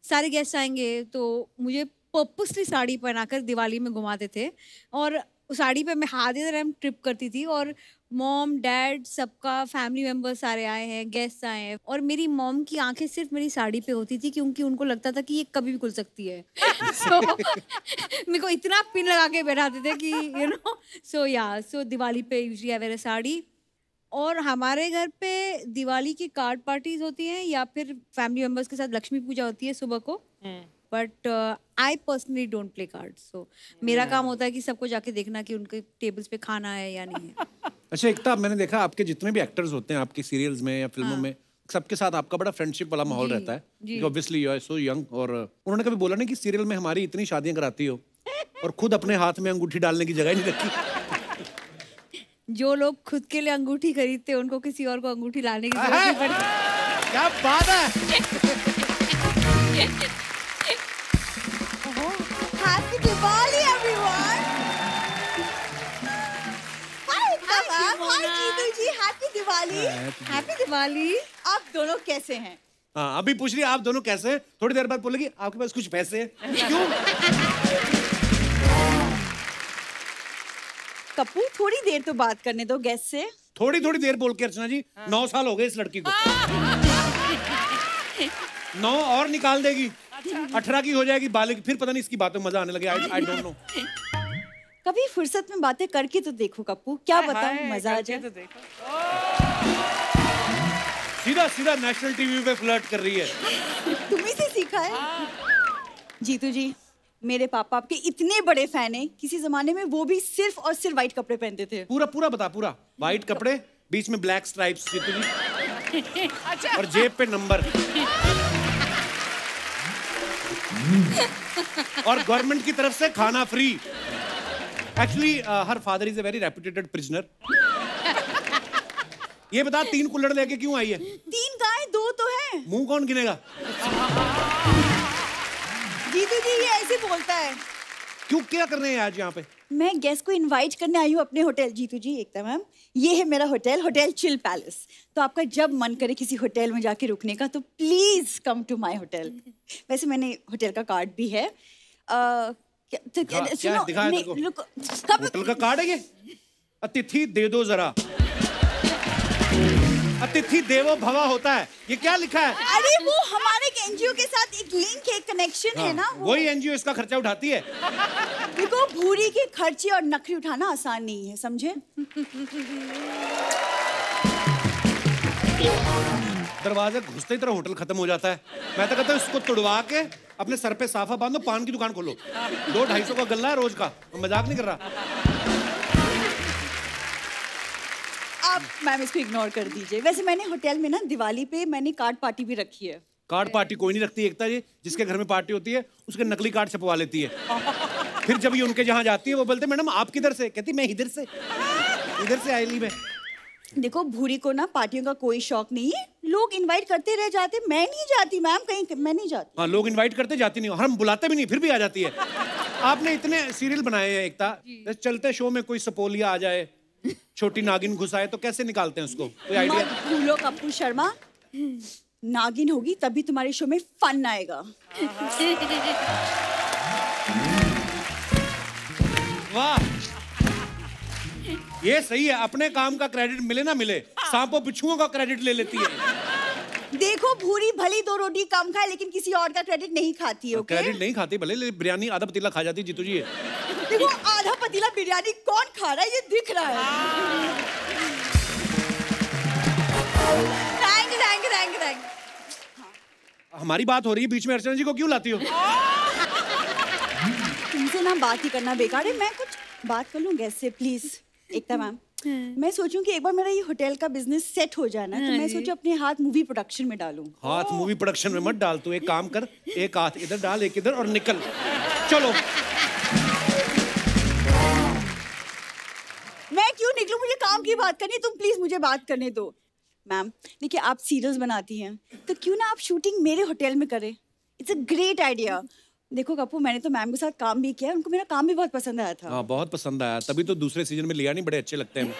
सारे गेस्ट आएंगे, तो मुझे पर्पसली साड़ी पहनाकर दिवाली में घुमाते थे। और उस साड़ी पे मैं हाथ इधर हम ट्रिप करती थी और मॉम डैड सबका फैमिली मेंबर्स सारे आए हैं, गेस्ट आए हैं और मेरी मॉम की आंखें सिर्फ मेरी साड़ी पे होती थी क्योंकि उनको लगता था कि ये कभी भी खुल सकती है। सो मेरे को इतना पिन लगा के बैठाते थे कि यू नो सो दिवाली पे यूजुअली आई वेयर अ साड़ी। और हमारे घर पे दिवाली की कार्ड पार्टीज होती हैं या फिर फैमिली मेंबर्स के साथ लक्ष्मी पूजा होती है सुबह को। But I personally don't play cards, so मेरा काम होता है कि सबको जाके देखना कि उनके टेबल्स पे खाना है या नहीं है। अच्छा एकता, मैंने देखा आपके जितने भी एक्टर्स होते हैं आपके सीरियल्स में या फिल्मों में, सबके साथ आपका बड़ा फ्रेंडशिप वाला माहौल रहता है। Obviously you are so young. और उन्होंने कभी बोला नहीं कि सीरियल में हमारी इतनी शादियां कराती हो और खुद अपने हाथ में अंगूठी डालने की जगह नहीं रखी? जो लोग खुद के लिए अंगूठी खरीदते हैं उनको किसी और को अंगूठी लाने की जरूरत नहीं पड़ती। क्या बात है। Happy Diwali, everyone! Hi, Ma'am. Hi, Jeetu ji. Happy Diwali. Happy Diwali. आप दोनों कैसे हैं? हाँ, अभी पूछ रही है आप दोनों कैसे हैं, थोड़ी देर बाद बोलेगी आपके पास कुछ पैसे हैं। क्यों? कपूर, थोड़ी देर तो बात करने दो गेस्ट से। थोड़ी थोड़ी देर बोल के अर्चना जी, 9 साल हो गए इस लड़की को। 9 और निकाल देगी, 18 की हो जाएगी बालिग, फिर पता नहीं इसकी बातों में मजा आने लगे। I don't know. कभी फुर्सत में बातें करके तो देखो कपूर, क्या बताऊं, मजा आ जाए। सीधा सीधा नेशनल टीवी पे फ्लर्ट कर रही है। तुम्ही से सीखा है। जीतू जी, मेरे पापा आपके इतने बड़े फैन हैं, किसी जमाने में वो भी सिर्फ और सिर्फ व्हाइट कपड़े पहनते थे। पूरा पूरा बता, पूरा व्हाइट कपड़े, बीच में ब्लैक स्ट्राइप्स, जीतू जी, और जेब पे नंबर। और गवर्नमेंट की तरफ से खाना free. Actually her father is a very reputed prisoner. ये बता 3 कुल्हड़ लेके क्यों आई है? 3 गाय 2 तो है। मुंह कौन गिनेगा? जीतू जी ये ऐसे बोलता है। क्यों, क्या कर रहे हैं आज यहाँ पे? मैं गेस्ट को इनवाइट करने आई हूँ अपने होटल। जीतू जी, एकता मैम, ये है मेरा होटल, होटल चिल पैलेस। तो आपका जब मन करे किसी होटल में जाके रुकने का तो please come to my hotel. वैसे मैंने होटल का कार्ड भी है। क्या दिखाया तेरे को? होटल का कार्ड है ये? अतिथि दे दो जरा। अतिथि देवो भवा होता है, ये क्या लिखा है? अरे वो हमारे एनजीओ के साथ एक लिंक है, कनेक्शन है ना। वही एनजीओ इसका खर्चा उठाती है। देखो, भूरी के खर्चे और नखरी उठाना आसान नहीं है, समझे? दरवाजे घुसते ही तरह होटल खत्म हो जाता है। मैं तो कहता हूँ इसको तुड़वा के अपने सर पे साफा बांधो, पान की दुकान खोलो। 200-250 का गल्ला है रोज का, मजाक नहीं कर रहा। आप मैम इसको इग्नोर कर दीजिए। वैसे मैंने होटल में ना दिवाली पे मैंने कार्ड पार्टी भी रखी है। कार्ड पार्टी कोई नहीं रखती एकता जी। जिसके घर में पार्टी होती है उसके नकली कार्ड छपवा लेती है। फिर जब ये उनके जहाँ जाती है वो बोलते मैडम आप किधर से? कहती मैं इधर से, इधर से आई ली मैं। देखो, भूरी को ना पार्टियों का कोई शौक नहीं है। लोग इनवाइट करते रह जाते, मैं नहीं जाती मैम, कहीं मैं नहीं जाती। हाँ, लोग इनवाइट करते जाती नहीं, हम बुलाते भी नहीं फिर भी आ जाती है। आपने इतने सीरियल बनाए हैं एकता, चलते शो में कोई सपोलिया आ जाए, छोटी नागिन घुसाए तो कैसे निकालते हैं उसको? कोई आइडिया? मत भूलो कपूर शर्मा, नागिन होगी तभी तुम्हारे शो में फन आएगा। वाह, ये सही है। अपने काम का क्रेडिट मिले ना मिले, सांपों बिच्छुओं का क्रेडिट ले लेती है। देखो, भूरी भली 2 रोटी कम खाए लेकिन किसी और का क्रेडिट नहीं खाती। ओके, क्रेडिट नहीं खाती भले, लेकिन बिरयानी आधा पतीला खा जाती जीतू जी। देखो, आधा पतीला बिरयानी कौन खा रहा है ये दिख रहा है। रैंक। हमारी बात हो रही है, बीच में अर्चना जी को क्यों लाती हो? तुमसे ना बात ही करना बेकार है। मैं कुछ बात कर लूं गेस्ट से प्लीज। एकता मैम, मैं सोचूं कि एक बार मेरा ये होटल का बिजनेस सेट हो जाए ना, तो मैं सोचूं अपने हाथ मूवी प्रोडक्शन में डालूं। हाथ मूवी प्रोडक्शन में मत डाल, तू एक काम कर, एक हाथ इधर डाल, एक इधर, और निकल। चलो। मैं क्यों निकलूं? मुझे काम की बात करनी है, तुम प्लीज मुझे बात करने दो। मैम देखिए, आप सीरियल्स बनाती हैं तो क्यों ना आप शूटिंग मेरे होटल में करें। It's a great idea. देखो कपूर, मैंने तो मैम के साथ काम भी किया, उनको मेरा काम भी बहुत पसंद आया था। हाँ, बहुत पसंद आया, तभी तो दूसरे सीजन में लिया नहीं, बड़े अच्छे लगते हैं।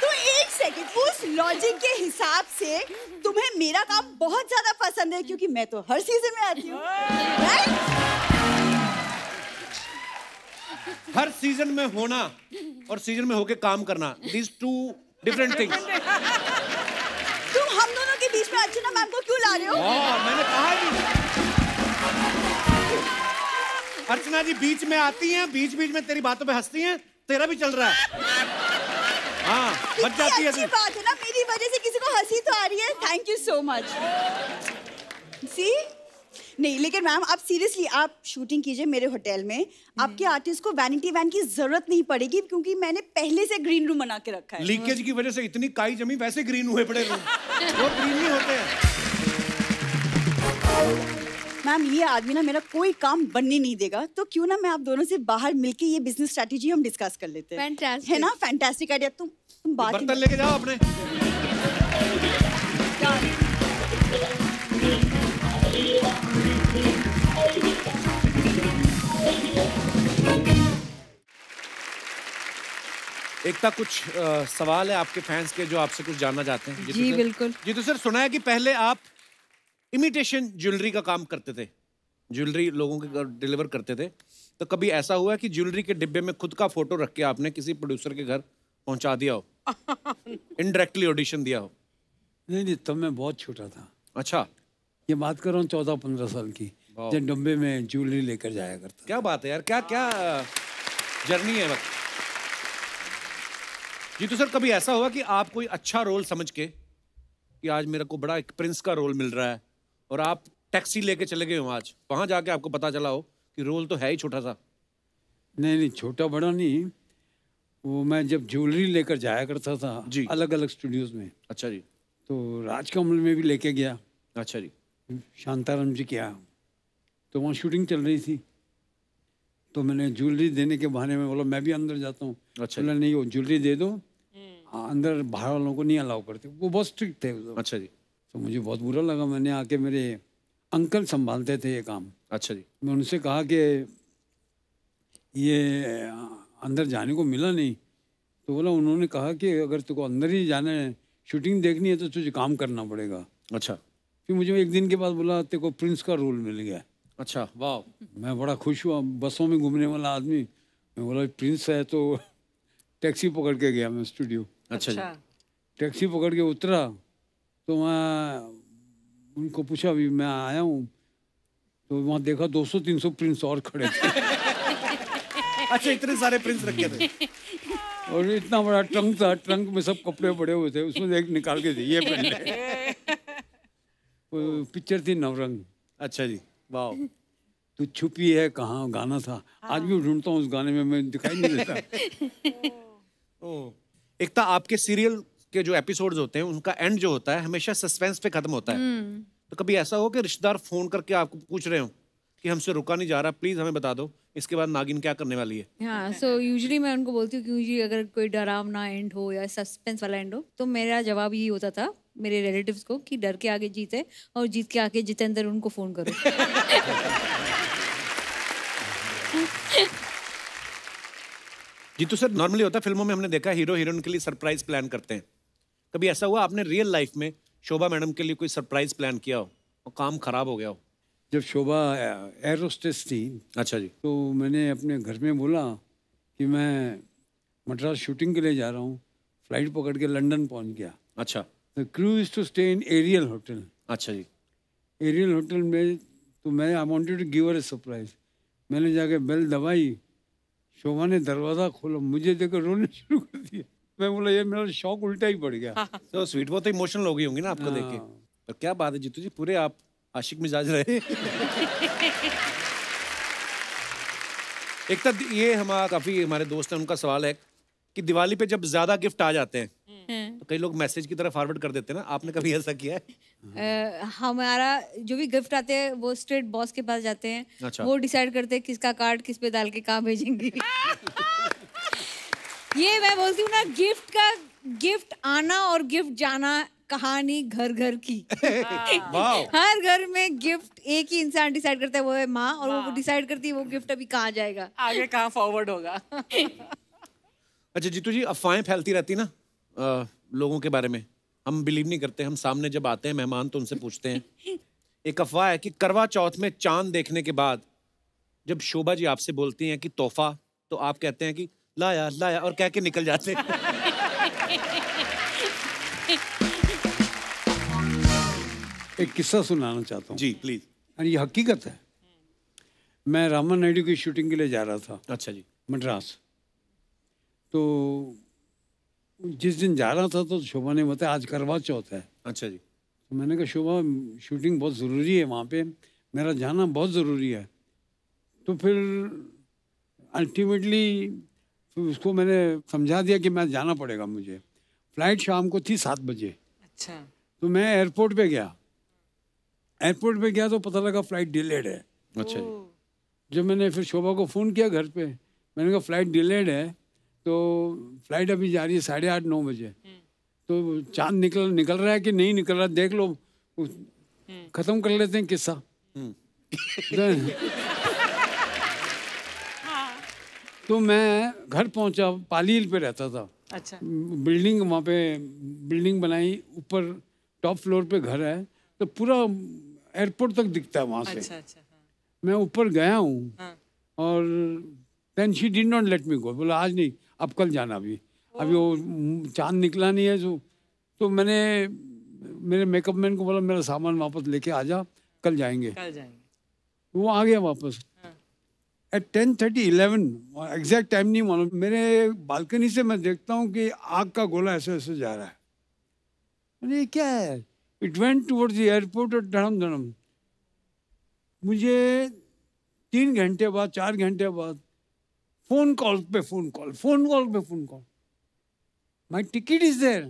तो एक सेकंड, उस लॉजिक के हिसाब से तुम्हें मेरा काम बहुत ज्यादा पसंद है क्योंकि मैं तो हर सीजन में आती हूँ, राइट? हर सीजन में होना और सीजन में होके काम करना, these two different things. तुम हम दोनों के बीच में अर्चना मैम को क्यों ला रहे हो? मैंने कहा ही नहीं। अर्चना जी बीच में आती हैं, बीच बीच में तेरी बातों पे हंसती हैं, तेरा भी चल रहा है। हाँ, बच जाती है। अच्छी बात है ना, मेरी वजह से किसी को हंसी तो आ रही है। Thank you so much. सी नहीं, लेकिन मैम आप सीरियसली आप शूटिंग कीजिए मेरे होटल में। आपके आर्टिस्ट को वैनिटी वैन की जरूरत नहीं पड़ेगी, क्योंकि मैंने पहले से ग्रीन रूम बना के रखा है। लीकेज की वजह से इतनी काई जमी, वैसे ग्रीन हुए पड़े रूम, वो ग्रीन नहीं होते हैं। मैम ये आदमी ना मेरा कोई काम बनने नहीं देगा, तो क्यों ना मैं आप दोनों से बाहर मिलके ये बिजनेस स्ट्रेटेजी हम डिस्कस कर लेते हैं। Fantastic. है ना, फैंटास्टिक आइडिया। तुम बात ही बर्तन लेके जाओ अपने। एकता, कुछ सवाल है आपके फैंस के जो आपसे कुछ जानना चाहते हैं? जी बिल्कुल। जी तो सर, सुना है कि पहले आप इमिटेशन ज्वेलरी का काम करते थे, ज्वेलरी लोगों के घर डिलीवर करते थे, तो कभी ऐसा हुआ कि ज्वेलरी के डिब्बे में खुद का फोटो रख के आपने किसी प्रोड्यूसर के घर पहुंचा दिया हो, इनडायरेक्टली ऑडिशन दिया हो? नहीं, तब मैं बहुत छोटा था। अच्छा, ये बात कर रहा हूँ 14-15 साल की, जब डब्बे में ज्वेलरी लेकर जाया करता। क्या बात है यार, क्या क्या जर्नी है वक्त। जी तो सर, कभी ऐसा हुआ कि आप कोई अच्छा रोल समझ के कि आज मेरे को बड़ा एक प्रिंस का रोल मिल रहा है और आप टैक्सी लेके चले गए हो, आज वहां जाके आपको पता चला हो कि रोल तो है ही छोटा सा? नहीं, छोटा बड़ा नहीं, वो मैं जब ज्वेलरी लेकर जाया करता था जी, अलग अलग स्टूडियोज में। अच्छा जी। तो राजकमल में भी लेके गया। अच्छा जी। शांताराम जी के यहाँ, तो वहाँ शूटिंग चल रही थी, तो मैंने ज्वेलरी देने के बहाने में बोला मैं भी अंदर जाता हूँ। अच्छा, बोला नहीं, वो ज्वेलरी दे दो, अंदर बाहर वालों को नहीं अलाउ करते, वो बहुत स्ट्रिक्ट थे। अच्छा जी। तो मुझे बहुत बुरा लगा। मैंने आके, मेरे अंकल संभालते थे ये काम। अच्छा जी। मैं उनसे कहा कि ये अंदर जाने को मिला नहीं, तो बोला, उन्होंने कहा कि अगर तुझको अंदर ही जाना है, शूटिंग देखनी है, तो तुझे काम करना पड़ेगा। अच्छा। फिर मुझे एक दिन के बाद बोला तेरे को प्रिंस का रोल मिल गया। अच्छा, वाह। मैं बड़ा खुश हुआ, बसों में घूमने वाला आदमी। मैं बोला प्रिंस है, तो टैक्सी पकड़ के गया मैं स्टूडियो। अच्छा जी। टैक्सी पकड़ के उतरा, तो मैं उनको पूछा अभी मैं आया हूँ, तो वहाँ देखा 200-300 प्रिंस और खड़े थे। अच्छा, इतने सारे प्रिंस रखे थे? और इतना बड़ा ट्रंक था, ट्रंक में सब कपड़े पड़े हुए थे, उसमें एक निकाल के दिए पहले। पिक्चर थी नवरंग। अच्छा जी, वाह। तू छुपी है कहाँ गाना था, आज भी ढूंढता हूँ उस गाने में, मैं दिखाई नहीं देता। एकता, आपके सीरियल के जो एपिसोड्स होते हैं उनका एंड जो होता है हमेशा सस्पेंस पे खत्म होता है, तो कभी ऐसा हो कि रिश्तेदार फोन करके आपको पूछ रहे हो कि हमसे रुका नहीं जा रहा, प्लीज हमें बता दो इसके बाद नागिन क्या करने वाली है? हाँ, सो यूजुअली मैं उनको बोलती हूँ कि यूजुअली अगर कोई डरावना एंड हो या सस्पेंस वाला एंड हो, तो मेरा जवाब यही होता था मेरे रिलेटिव्स को कि डर के आगे जीत है और जीत के आगे जितेंद्र, उनको फोन करो। जी तो सर, नॉर्मली होता है फिल्मों में, हमने देखा हीरो हीरोइन के लिए सरप्राइज प्लान करते हैं, कभी ऐसा हुआ आपने रियल लाइफ में शोभा मैडम के लिए कोई सरप्राइज प्लान किया हो और काम खराब हो गया हो? जब शोभा एयर होस्टेस थी, अच्छा जी, तो मैंने अपने घर में बोला कि मैं मद्रास शूटिंग के लिए जा रहा हूँ, फ्लाइट पकड़ के लंदन पहुँच गया। अच्छा। The crew is to stay in Ariel hotel. अच्छा जी। एरियल होटल में, तो मैं I wanted to give her a surprise. मैंने जाके बेल दबाई, शोभा ने दरवाजा खोला, मुझे देखकर रोने शुरू कर दिया। मैं बोला ये मेरा शौक उल्टा ही पड़ गया। तो स्वीट, वो तो इमोशनल हो गई होंगी ना आपको देख के। तो क्या बात है जीतू जी, पूरे आप आशिक मिजाज रहे। एक तो ये हमारा काफी हमारे दोस्त हैं, उनका सवाल है कि दिवाली पे जब ज्यादा गिफ्ट आ जाते हैं तो कई लोग मैसेज की तरह फॉरवर्ड कर देते हैं ना, आपने कभी ऐसा किया है? हमारा जो भी गिफ्ट आते हैं वो स्ट्रेट बॉस के पास जाते हैं। अच्छा। वो डिसाइड करते हैं किसका कार्ड किस पे डाल के कहाँ भेजेंगे। ये मैं बोलती हूँ ना, गिफ्ट आना और गिफ्ट जाना कहानी घर घर की। हर घर में गिफ्ट एक ही इंसान डिसाइड करता है, वो है माँ, और वो डिसाइड करती है वो गिफ्ट अभी कहाँ जाएगा, आगे कहाँ फॉरवर्ड होगा। अच्छा जीतू जी, अफवाहें फैलती रहती ना लोगों के बारे में, हम बिलीव नहीं करते। हम सामने जब आते हैं मेहमान तो उनसे पूछते हैं। एक अफवाह है कि करवा चौथ में चांद देखने के बाद जब शोभा जी आपसे बोलती हैं कि तोहफा, तो आप कहते हैं कि लाया लाया और कह के निकल जाते हैं। एक किस्सा सुनाना चाहता हूँ जी प्लीज। और ये हकीकत है। मैं रामा नायडू की शूटिंग के लिए जा रहा था अच्छा जी। मद्रास। तो जिस दिन जा रहा था तो शोभा ने बताया आज करवा चौथ है। अच्छा जी। तो मैंने कहा शोभा शूटिंग बहुत ज़रूरी है वहाँ पे, मेरा जाना बहुत ज़रूरी है। तो फिर अल्टीमेटली उसको मैंने समझा दिया कि मैं जाना पड़ेगा मुझे। फ़्लाइट शाम को थी 7 बजे। अच्छा। तो मैं एयरपोर्ट पे गया। एयरपोर्ट पे गया तो पता लगा फ़्लाइट डिलेड है। अच्छा जी। जब मैंने फिर शोभा को फ़ोन किया घर पे, मैंने कहा फ़्लाइट डिलेड है, तो फ़्लाइट अभी जा रही है 8:30-9 बजे। तो चांद निकल रहा है कि नहीं निकल रहा देख लो, ख़त्म कर लेते हैं किस्सा। तो मैं घर पहुंचा, पाली हिल पे रहता था। अच्छा। बिल्डिंग वहाँ पे बिल्डिंग बनाई, ऊपर टॉप फ्लोर पे घर है, तो पूरा एयरपोर्ट तक दिखता है वहाँ से। अच्छा अच्छा। मैं ऊपर गया हूँ हाँ। और then she did not let me go. बोला आज नहीं, अब कल जाना। अभी वो चांद निकला नहीं है। तो मैंने मेरे मेकअप मैन को बोला मेरा सामान वापस लेके आ जा, कल जाएंगे। वो आ गया वापस। एट 10:30 11 एग्जैक्ट टाइम नहीं मालूम, मेरे बालकनी से मैं देखता हूँ कि आग का गोला ऐसे ऐसे जा रहा है। मैंने ये क्या है? It went towards the airport और धड़म धड़म। मुझे 3 घंटे बाद 4 घंटे बाद फोन कॉल पे phone call. My ticket is there,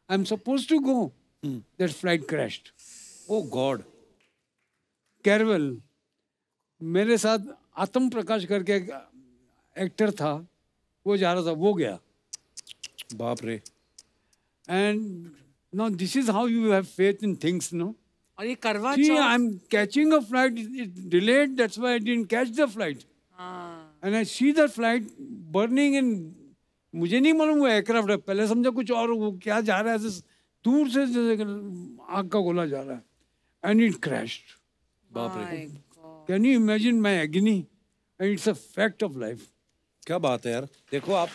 I am suppose to go, that flight crashed. Oh God. कैरवेल, मेरे साथ आत्म प्रकाश करके एक एक्टर था, वो जा रहा था, वो गया। बाप रे। And now this is how you have faith in things, no. और ये करवा See, Chauth. I'm catching a flight. It's delayed. That's why I didn't catch the flight. And I see the flight burning in. मुझे नहीं मालूम वो aircraft है, पहले समझा कुछ और, वो क्या जा रहा है ऐसे दूर से आग का गोला जा रहा है। And it crashed. बाप रे। Can you imagine my agony? And it's a fact of life. क्या बात है यार। देखो आप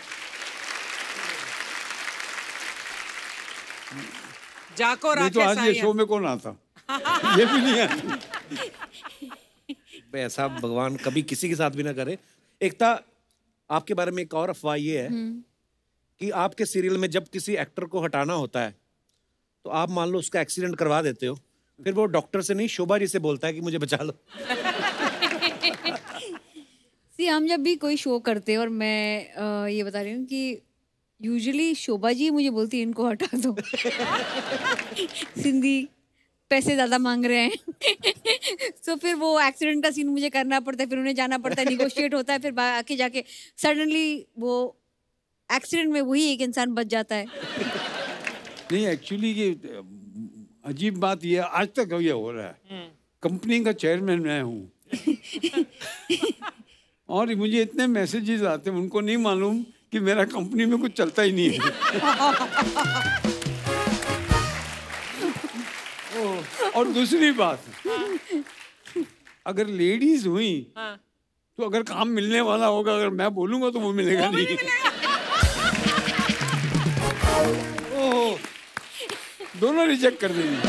जाको नहीं तो आज ये शो में कौन आता? ये भी नहीं आता। ऐसा भगवान कभी किसी के साथ भी ना करे। एकता, आपके बारे में एक और अफवाह ये है कि आपके सीरियल में जब किसी एक्टर को हटाना होता है तो आप मान लो उसका एक्सीडेंट करवा देते हो, फिर वो डॉक्टर से नहीं शोभा जी से बोलता है कि मुझे बचा लो। सी हम जब भी कोई शो करते हैं, और मैं ये बता रही हूँ कि यूजुअली शोभा जी मुझे बोलती है इनको हटा दो। सिंधी पैसे ज़्यादा मांग रहे हैं। तो फिर वो एक्सीडेंट का सीन मुझे करना पड़ता है, फिर उन्हें जाना पड़ता है, निगोशिएट होता है, फिर आके जाके सडनली वो एक्सीडेंट में वही एक इंसान बच जाता है। नहीं, एक्चुअली ये अजीब बात ये आज तक ये हो रहा है। कंपनी का चेयरमैन मैं हूँ और मुझे इतने मैसेजेस आते हैं, उनको नहीं मालूम कि मेरा कंपनी में कुछ चलता ही नहीं है। और दूसरी बात, अगर लेडीज हुई तो अगर काम मिलने वाला होगा, अगर मैं बोलूंगा तो वो मिलेगा नहीं। ओह, दोनों रिजेक्ट कर देंगे।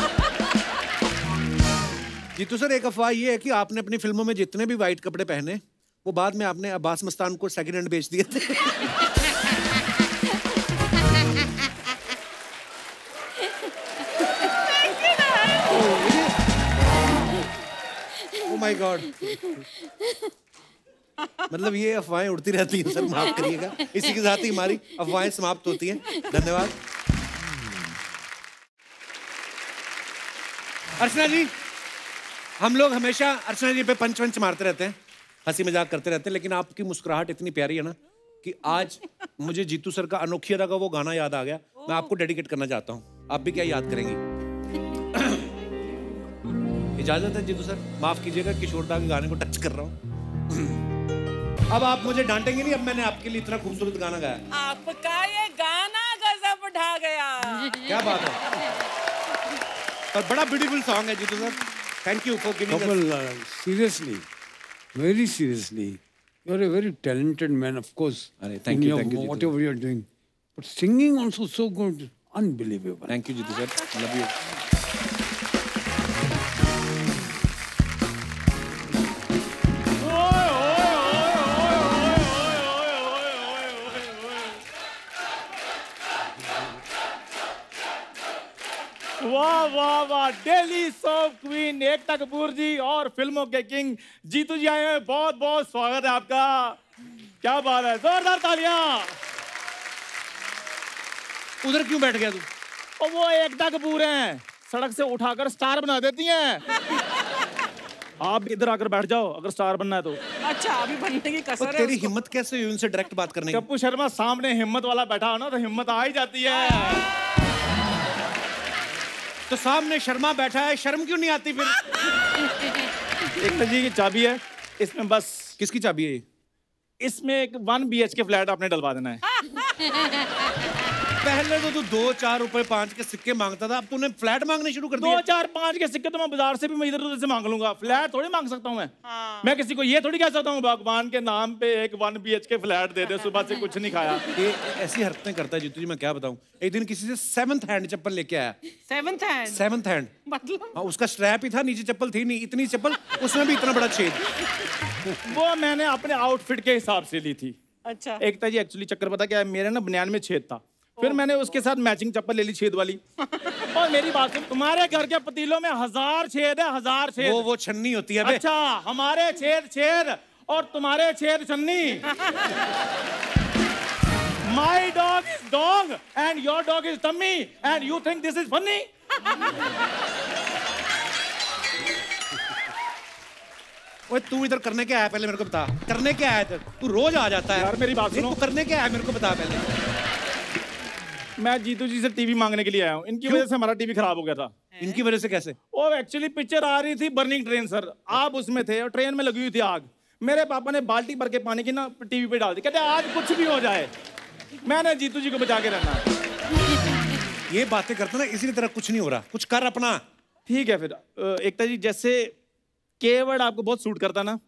जीतू सर, एक अफवाह ये है कि आपने अपनी फिल्मों में जितने भी वाइट कपड़े पहने वो बाद में आपने अब्बास मस्तान को सेकंड हैंड बेच दिए थे। Oh my God. मतलब ये अफवाहें उड़ती रहती हैं सर, माफ करिएगा। इसी के साथ ही हमारी अफवाहें समाप्त होती हैं। धन्यवाद। अर्चना जी, हम लोग हमेशा अर्चना जी पे पंच पंच मारते रहते हैं, हंसी मजाक करते रहते हैं, लेकिन आपकी मुस्कुराहट इतनी प्यारी है ना कि आज मुझे जीतू सर का अनोखी अदा का वो गाना याद आ गया। मैं आपको डेडिकेट करना चाहता हूँ। आप भी क्या याद करेंगी? इजाजत है जीतू सर? माफ कीजिएगा किशोरदा के गाने को टच कर रहा हूँ। अब आप मुझे डांटेंगे नहीं, अब मैंने आपके लिए इतना खूबसूरत गाना गाया। आपका ये गाना गजब ढा गया। क्या बात है। और बड़ा ब्यूटीफुल सॉन्ग है Jeetu sir. Thank you for giving us. Seriously, very seriously, You're a very talented man, of course. Thank you, Jitu. Whatever you're doing. But singing also so good. Unbelievable. Thank you, Jitu sir. I love you. वाह वाह वाह, daily soap queen Ekta Kapoor जी और फिल्मों के king Jitu जी आए हैं। बहुत बहुत स्वागत है आपका। क्या बात है, जोरदार तालियां। उधर क्यों बैठ गया तू? और वो एकता कपूर हैं, सड़क से उठाकर स्टार बना देती हैं। आप इधर आकर बैठ जाओ अगर स्टार बनना है तो। अच्छा, अभी बनने की कसर है तेरी उसको। हिम्मत कैसे हुई उनसे डायरेक्ट बात करने की? कपूर शर्मा सामने हिम्मत वाला बैठा हो ना तो हिम्मत आ ही जाती है। तो सामने शर्मा बैठा है, शर्म क्यों नहीं आती फिर? एकता जी की चाबी है इसमें, बस। किसकी चाबी है ये? इसमें एक 1 BHK फ्लैट आपने डलवा देना है। पहले तो तू 2, 4 रुपए 5 के सिक्के मांगता था, अब तूने फ्लैट मांगने शुरू कर दिया। 2, 4, 5 के सिक्के तो मैं बाजार से भी मैं इधर उधर से मांग लूंगा, फ्लैट थोड़ी मांग सकता हूँ मैं। मैं किसी को ये थोड़ी कह सकता हूँ भगवान के नाम पे एक 1 BHK फ्लैट दे दे, सुबह से कुछ नहीं खाया। ये ऐसी हरकतें करता है जीतू जी, मैं क्या बताऊं। एक दिन किसी से 7th हैंड चप्पल लेके आया। 7th हैंड 7th हैंड मतलब? हाँ, उसका स्ट्रैप ही था, नीचे चप्पल थी नहीं, इतनी चप्पल, उसमें भी इतना बड़ा छेद। वो मैंने अपने आउटफिट के हिसाब से ली थी। अच्छा। एकता जी एक्चुअली चक्कर पता क्या है, मेरे ना बनियान में छेद था, फिर मैंने उसके साथ मैचिंग चप्पल ले ली छेद वाली। और मेरी बात सुन, तुम्हारे घर के पतीलों में 1000 छेद है, 1000 छेद। वो छन्नी होती है बे। अच्छा, हमारे छेद छेद और तुम्हारे छेद छन्नी। My dog is dog and your dog is tummy and you think this is funny? ओए तू इधर करने क्या आया पहले मेरे को बता। करने क्या आया इधर? तू रोज आ जाता है यार मेरी बात सुनो। तू करने क्या आया मेरे को बता पहले। मैं जीतू जी से टीवी मांगने के लिए आया हूँ, इनकी वजह से हमारा टीवी खराब हो गया था। इनकी वजह से कैसे? वो एक्चुअली पिक्चर आ रही थी बर्निंग ट्रेन सर, आप उसमें थे और ट्रेन में लगी हुई थी आग। मेरे पापा ने बाल्टी भर के पानी की ना टीवी पे डाल दी, कहते आज कुछ भी हो जाए मैंने जीतू जी को बचा के रखना है। ये बातें करते ना इसी तरह कुछ नहीं हो रहा, कुछ कर अपना। ठीक है फिर एकता जी, जैसे के वर्ड आपको बहुत सूट करता ना,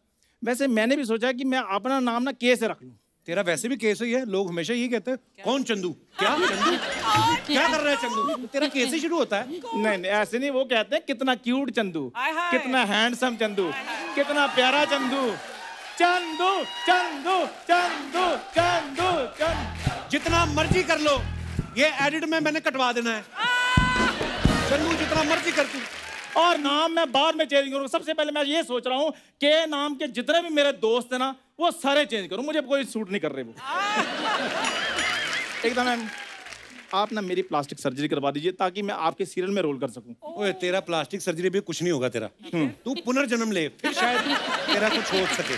वैसे मैंने भी सोचा कि मैं अपना नाम ना के से रख लूं। तेरा वैसे भी केस ही है, लोग हमेशा यही कहते हैं कौन चंदू? क्या चंदू? क्या कर रहा है चंदू? तेरा केस ही शुरू होता है। नहीं नहीं ऐसे नहीं, वो कहते हैं कितना क्यूट चंदू, हाय हाय। कितना हैंडसम चंदू, कितना प्यारा चंदू, चंदू चंदू चंदू चंदू चंदू। जितना मर्जी कर लो, ये एडिट में मैंने कटवा देना है। चंदू जितना मर्जी कर तू। और नाम मैं बाद में चेंज करूंगा। सबसे पहले मैं ये सोच रहा हूँ के नाम के जितने भी मेरे दोस्त हैं ना वो सारे चेंज करूं, मुझे कोई सूट नहीं कर रहे वो। एकदम मैम आप ना मेरी प्लास्टिक सर्जरी करवा दीजिए ताकि मैं आपके सीरियल में रोल कर सकूं। ओए तेरा प्लास्टिक सर्जरी भी कुछ नहीं होगा तेरा। तू पुनर्जन्म ले, फिर शायद तेरा कुछ हो सके।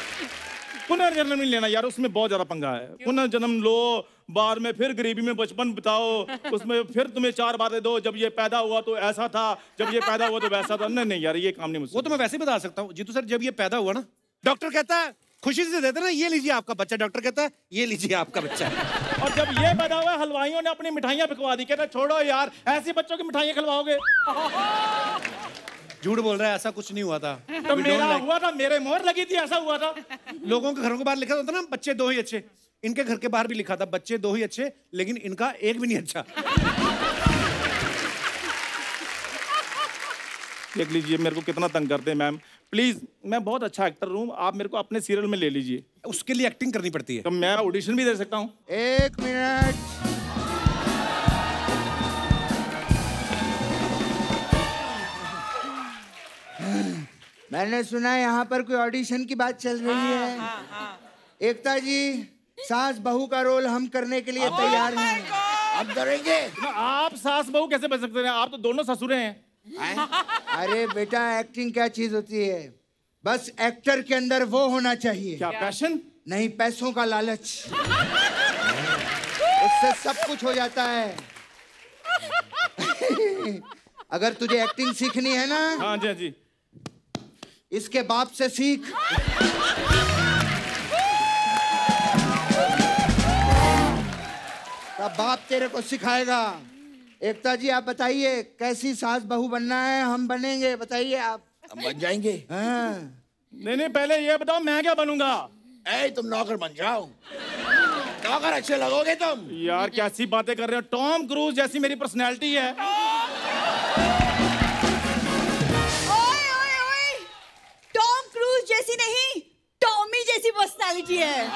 पुनर्जन्म नहीं लेना यार, उसमें बहुत ज्यादा पंगा है। पुनर्जन्म लो, बाद में फिर गरीबी में बचपन बिताओ, उसमें फिर तुम्हें 4 बातें दो, जब ये पैदा हुआ तो ऐसा था, जब ये पैदा हुआ तो वैसा था। नहीं नहीं यार, ये काम नहीं मुझसे। वो तो मैं वैसे ही बता सकता हूँ जीतू सर। जब ये पैदा हुआ ना, डॉक्टर कहता है खुशी से देते ना, ये लीजिए आपका बच्चा। डॉक्टर कहता है ये लीजिए आपका बच्चा। और जब ये पैदा हुआ हलवाइयों ने अपनी मिठाइयां बिकवा दी, कहता छोड़ो यार ऐसे बच्चों की मिठाइयां खिलवाओगे। झूठ बोल रहा है, ऐसा कुछ नहीं हुआ था। तो मेरा हुआ था, मेरे मोहर लगी थी, ऐसा हुआ था। लोगों के घरों के बाहर लिखा होता ना बच्चे 2 ही अच्छे, इनके घर के बाहर भी लिखा था बच्चे 2 ही अच्छे, लेकिन इनका एक भी नहीं अच्छा। देख लीजिए मेरे को कितना तंग करते हैं मैम। प्लीज, मैं बहुत अच्छा एक्टर हूँ, आप मेरे को अपने सीरियल में ले लीजिए। उसके लिए एक्टिंग करनी पड़ती है। तो मैं ऑडिशन भी दे सकता हूँ? 1 मिनट। मैंने सुना यहाँ पर कोई ऑडिशन की बात चल रही है। एकता जी, सास बहू का रोल हम करने के लिए तैयार हैं। हम करेंगे। आप सास बहू कैसे बन सकते हैं? आप तो दोनों ससुरे हैं। अरे बेटा, एक्टिंग क्या चीज होती है? बस एक्टर के अंदर वो होना चाहिए। क्या पैशन? नहीं, पैसों का लालच। उससे सब कुछ हो जाता है। अगर तुझे एक्टिंग सीखनी है ना, हाँ जी, हाँ जी, इसके बाप से सीख। तब बाप तेरे को सिखाएगा। एकता जी आप बताइए, कैसी सास बहू बनना है? हम बनेंगे, बताइए आप। हम बन जाएंगे। हाँ। नहीं नहीं, पहले ये बताओ मैं क्या बनूंगा? ए तुम नौकर बन जाओ, नौकर अच्छे लगोगे तुम। यार कैसी बातें कर रहे हो, टॉम क्रूज जैसी मेरी पर्सनैलिटी है। ओए ओए ओए, टॉम क्रूज जैसी नहीं, टॉमी जैसी पर्सनालिटी है।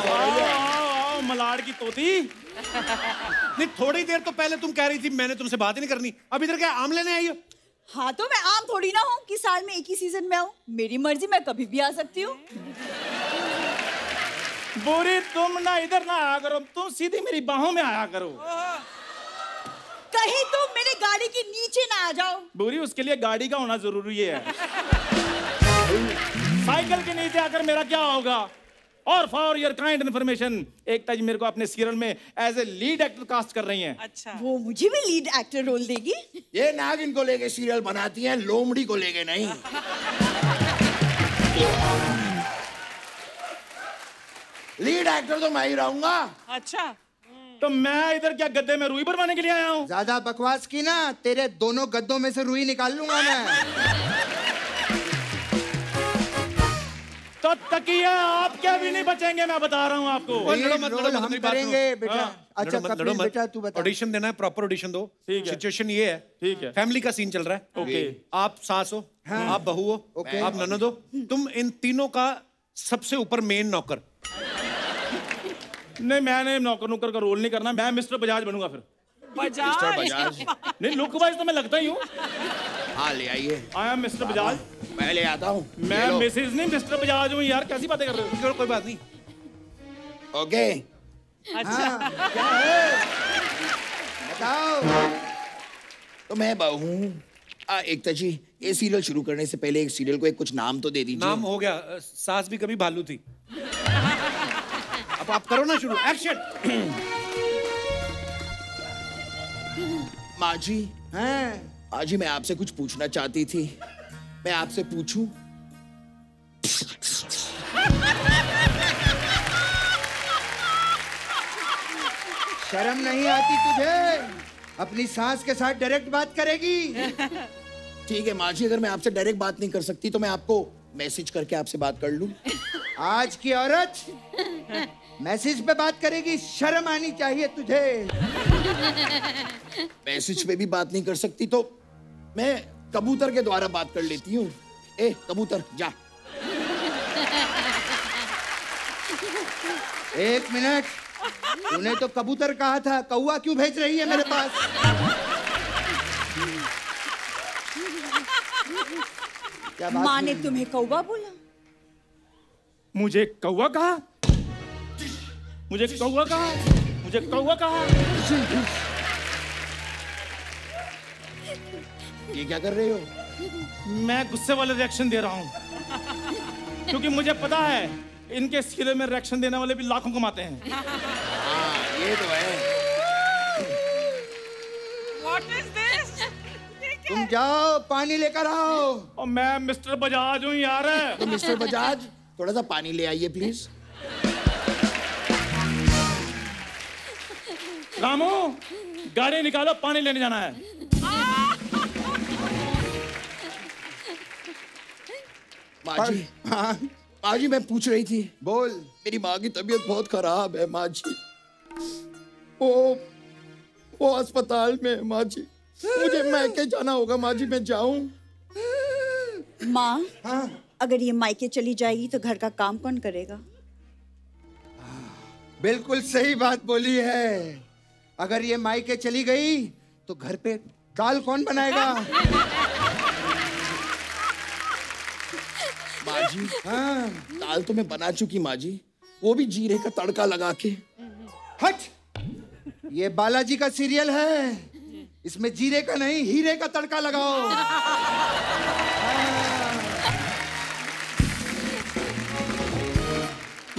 आओ मलाड की तोती। नहीं, थोड़ी देर तो पहले तुम कह रही थी मैंने तुमसे बात ही नहीं करनी, अब इधर क्या आम लेने आई हो? हाँ तो मैं आम थोड़ी ना हूँ कि साल में एक ही सीजन में आऊँ, मेरी मर्जी, मैं कभी भी आ सकती हूँ। बोरी तुम ना इधर ना आया करो, तुम सीधी मेरी बाहों में आया करो। कहीं तुम मेरी गाड़ी के नीचे ना आ जाओ। बोरी उसके लिए गाड़ी का होना जरूरी है। साइकिल के नीचे आकर मेरा क्या होगा? और for your kind information, Ekta ji मेरे को अपने सीरियल में as a lead actor cast कर रही हैं। अच्छा, वो मुझे भी लीड एक्टर रोल देगी? ये नागिन को लेके सीरियल बनाती हैं, लोमड़ी को लेके नहीं। लीड एक्टर तो मैं ही रहूंगा। अच्छा, तो मैं इधर क्या गद्दे में रुई भरवाने के लिए आया हूँ? ज्यादा बकवास की ना, तेरे दोनों गद्दों में से रुई निकाल लूंगा मैं। तो तकिए आपके भी नहीं बचेंगे, मैं बता रहा हूँ आपको। रोल हम करेंगे बेटा। अच्छा कपिल बेटा तू बता। ऑडिशन देना है, प्रॉपर ऑडिशन दो। ठीक है। सिचुएशन ये है, ठीक है। फैमिली का सीन चल रहा है। ओके। आप सास हो, आप बहू हो, ओके। आप ननद हो, तुम इन तीनों का सबसे ऊपर मेन नौकर। नहीं, मैंने नौकर नुकर का रोल नहीं करना, मैं मिस्टर बजाज बनूंगा फिर। बजाज। नहीं, लुक वाइज तो मैं लगता ही हूँ। हाँ ले आइए। I am mister Bajaj. मैं ले आता हूँ। मैं मिसेज नहीं मिस्टर बजाज हूँ यार, कैसी बातें कर रहे हो? चलो कोई बात नहीं। ओके। अच्छा, क्या है बताओ। तो मैं बहू हूँ। एकता जी, ये सीरियल शुरू करने से पहले एक सीरियल को एक कुछ नाम तो दे दीजिए। नाम हो गया, सास भी कभी भालू थी। अब आप करो ना शुरू, एक्शन। माँ जी, हैं? माँ जी मैं आपसे कुछ पूछना चाहती थी, मैं आपसे पूछूं? शर्म नहीं आती तुझे? अपनी सास के साथ डायरेक्ट बात करेगी? ठीक है माँ जी, अगर मैं आपसे डायरेक्ट बात नहीं कर सकती तो मैं आपको मैसेज करके आपसे बात कर लूं। आज की औरत मैसेज पे बात करेगी, शर्म आनी चाहिए तुझे। मैसेज पे भी बात नहीं कर सकती तो मैं कबूतर के द्वारा बात कर लेती हूँ। ए कबूतर जा। एक मिनट, तूने तो कबूतर कहा था, कौवा क्यों भेज रही है मेरे पास? क्या बात माँ ने हुई? तुम्हें कौवा बोला? मुझे कौवा कहा? मुझे कौवा कहा? मुझे कौवा कहा? ये क्या कर रहे हो? मैं गुस्से वाले रिएक्शन दे रहा हूँ, क्योंकि मुझे पता है इनके सीरियल में रिएक्शन देने वाले भी लाखों कमाते हैं। हाँ ये तो है। what is this? तुम जाओ पानी लेकर आओ। और मैं मिस्टर बजाज हूँ यार। तो मिस्टर बजाज थोड़ा सा पानी ले आइए प्लीज। रामू, गाड़ी निकालो, पानी लेने जाना है। माँ जी, हाँ माँ जी मैं पूछ रही थी, बोल। मेरी माँ की तबीयत बहुत खराब है माँ जी। वो अस्पताल में है माँ जी, मुझे मैके जाना होगा माँ जी, मैं जाऊं? माँ, हाँ अगर ये मायके चली जाएगी तो घर का काम कौन करेगा? बिल्कुल सही बात बोली है। अगर ये मायके चली गई तो घर पे दाल कौन बनाएगा? माँ जी, हाँ दाल तो मैं बना चुकी माँ जी, वो भी जीरे का तड़का लगा के। हट, ये बालाजी का सीरियल है, इसमें जीरे का नहीं हीरे का तड़का लगाओ।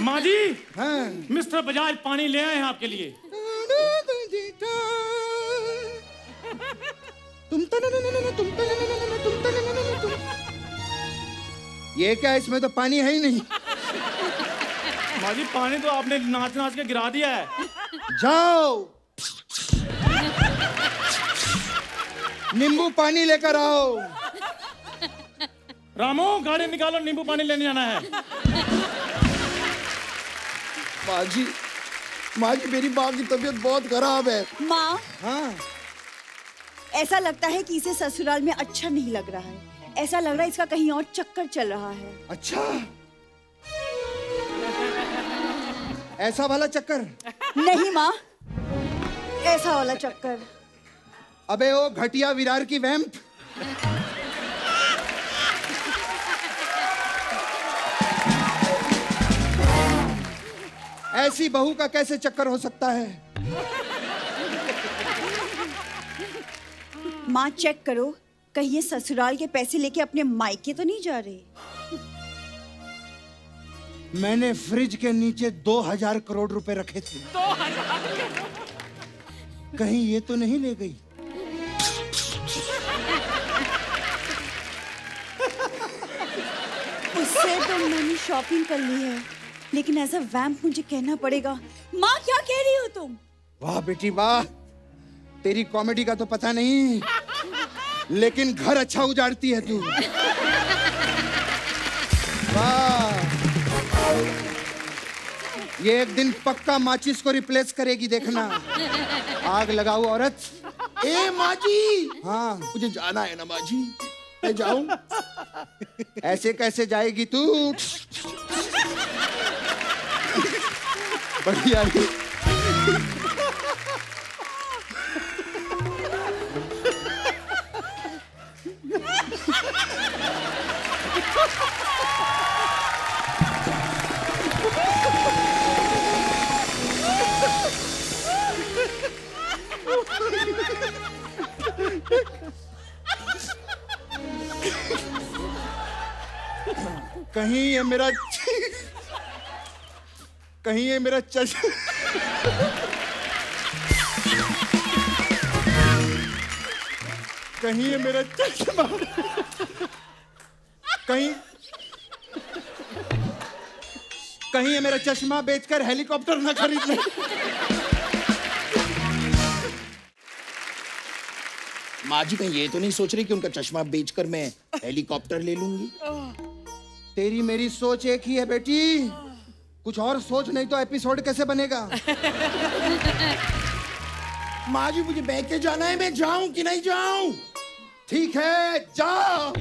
माँ जी, हाँ मिस्टर बजाज पानी ले आए हैं आपके लिए। ये क्या, इसमें तो पानी है ही नहीं। माँ जी, पानी तो आपने नाच नाच के गिरा दिया है। जाओ नींबू पानी लेकर आओ। रामू, गाड़ी निकालो, नींबू पानी लेने जाना है। माँ जी मेरी माँ की तबीयत बहुत खराब है। माँ, हाँ ऐसा लगता है कि इसे ससुराल में अच्छा नहीं लग रहा है। ऐसा लग रहा है इसका कहीं और चक्कर चल रहा है। अच्छा, ऐसा वाला चक्कर? नहीं माँ, ऐसा वाला चक्कर। अबे ओ घटिया विरार की वैम्प। ऐसी बहू का कैसे चक्कर हो सकता है? माँ चेक करो, कहीं ये ससुराल के पैसे लेके अपने मायके तो नहीं जा रही। मैंने फ्रिज के नीचे 2000 करोड़ रुपए रखे थे। 2000 कहीं ये तो नहीं ले गई? उससे तो मैंने शॉपिंग कर ली है, लेकिन एज अ वैम्प मुझे कहना पड़ेगा। माँ क्या कह रही हो तुम? वाह बेटी वाह, तेरी कॉमेडी का तो पता नहीं, लेकिन घर अच्छा उजाड़ती है तू। वाह, ये एक दिन पक्का माचिस को रिप्लेस करेगी, देखना। आग लगाओ औरत। ए माँ जी, हाँ मुझे जाना है ना माँ जी, मैं जाऊं? ऐसे कैसे जाएगी तू? बढ़िया। कहीं ये मेरा चश्मा कहीं ये मेरा चश्मा कहीं ये मेरा चश्मा बेचकर हेलीकॉप्टर न खरीद ले। माँ जी कहीं ये तो नहीं सोच रही कि उनका चश्मा बेचकर मैं हेलीकॉप्टर ले लूंगी? तेरी मेरी सोच एक ही है बेटी, कुछ और सोच, नहीं तो एपिसोड कैसे बनेगा? माँ जी मुझे बह के जाना है, मैं जाऊं कि नहीं जाऊं? ठीक है जाओ,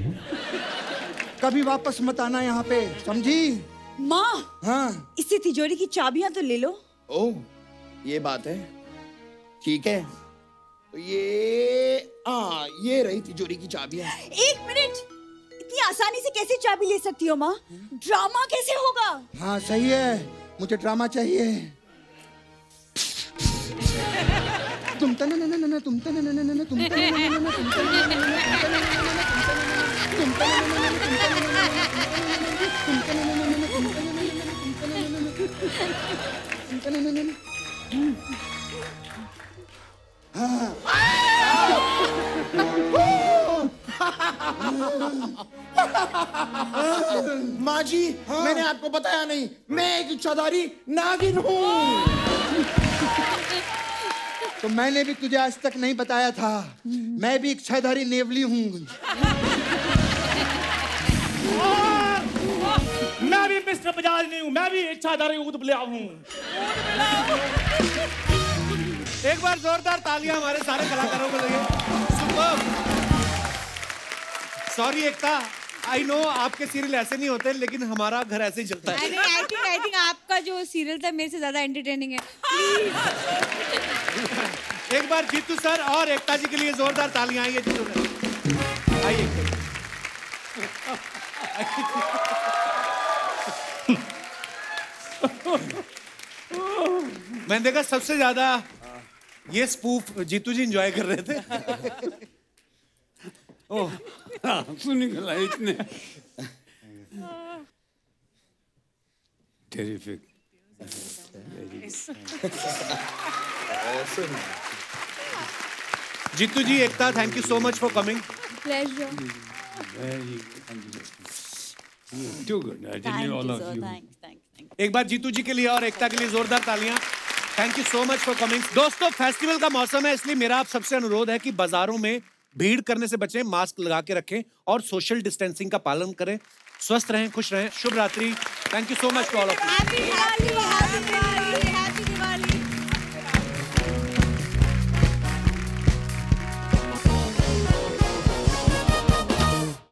कभी वापस मत आना यहाँ पे, समझी? माँ, हाँ इससे तिजोरी की चाबियां तो ले लो। ओह ये बात है, ठीक है। तो ये रही तिजोरी की चाबियां। एक मिनट, इतनी आसानी से कैसे चाबी ले सकती हो माँ? ड्रामा कैसे होगा? हाँ सही है, मुझे ड्रामा चाहिए। तुम तना ना ना ना तुम तना ना ना ना तुम तना ना ना ना तुम तना ना ना ना ना माँ जी मैंने आपको बताया नहीं, मैं एक इच्छाधारी नागिन हूँ। तो मैंने भी तुझे आज तक नहीं बताया था, मैं भी इच्छाधारी नेवली हूँ। मैं भी मिस्टर बजाज नहीं हूँ, मैं भी इच्छाधारी ऊद-बिलाव हूँ। एक बार जोरदार तालियां हमारे सारे कलाकारों के लिए। Superb. Sorry Ekta, I know आपके सीरियल ऐसे नहीं होते, लेकिन हमारा घर ऐसे ही चलता है। आई थिंक आपका जो सीरियल था मेरे से ज्यादा एंटरटेनिंग है। प्लीज एक बार जीतू सर और एकता जी के लिए जोरदार तालियां। आइए जीतू सर, आइए। मैंने देखा सबसे ज्यादा ये स्पूफ जीतू जी एंजॉय कर रहे थे। ओह सुन गला इतने। Terrific. Jeetu ji, Ekta, thank you so much for coming. Pleasure. Too good. I tell you all of you. एक बार जीतू जी के लिए और एकता के लिए जोरदार तालियां। Thank you so much for coming. दोस्तों फेस्टिवल का मौसम है, इसलिए मेरा आप सबसे अनुरोध है कि बाजारों में भीड़ करने से बचें, मास्क लगा के रखें और सोशल डिस्टेंसिंग का पालन करें। स्वस्थ रहें, खुश रहें। शुभ रात्रि। Thank you so much to all of you.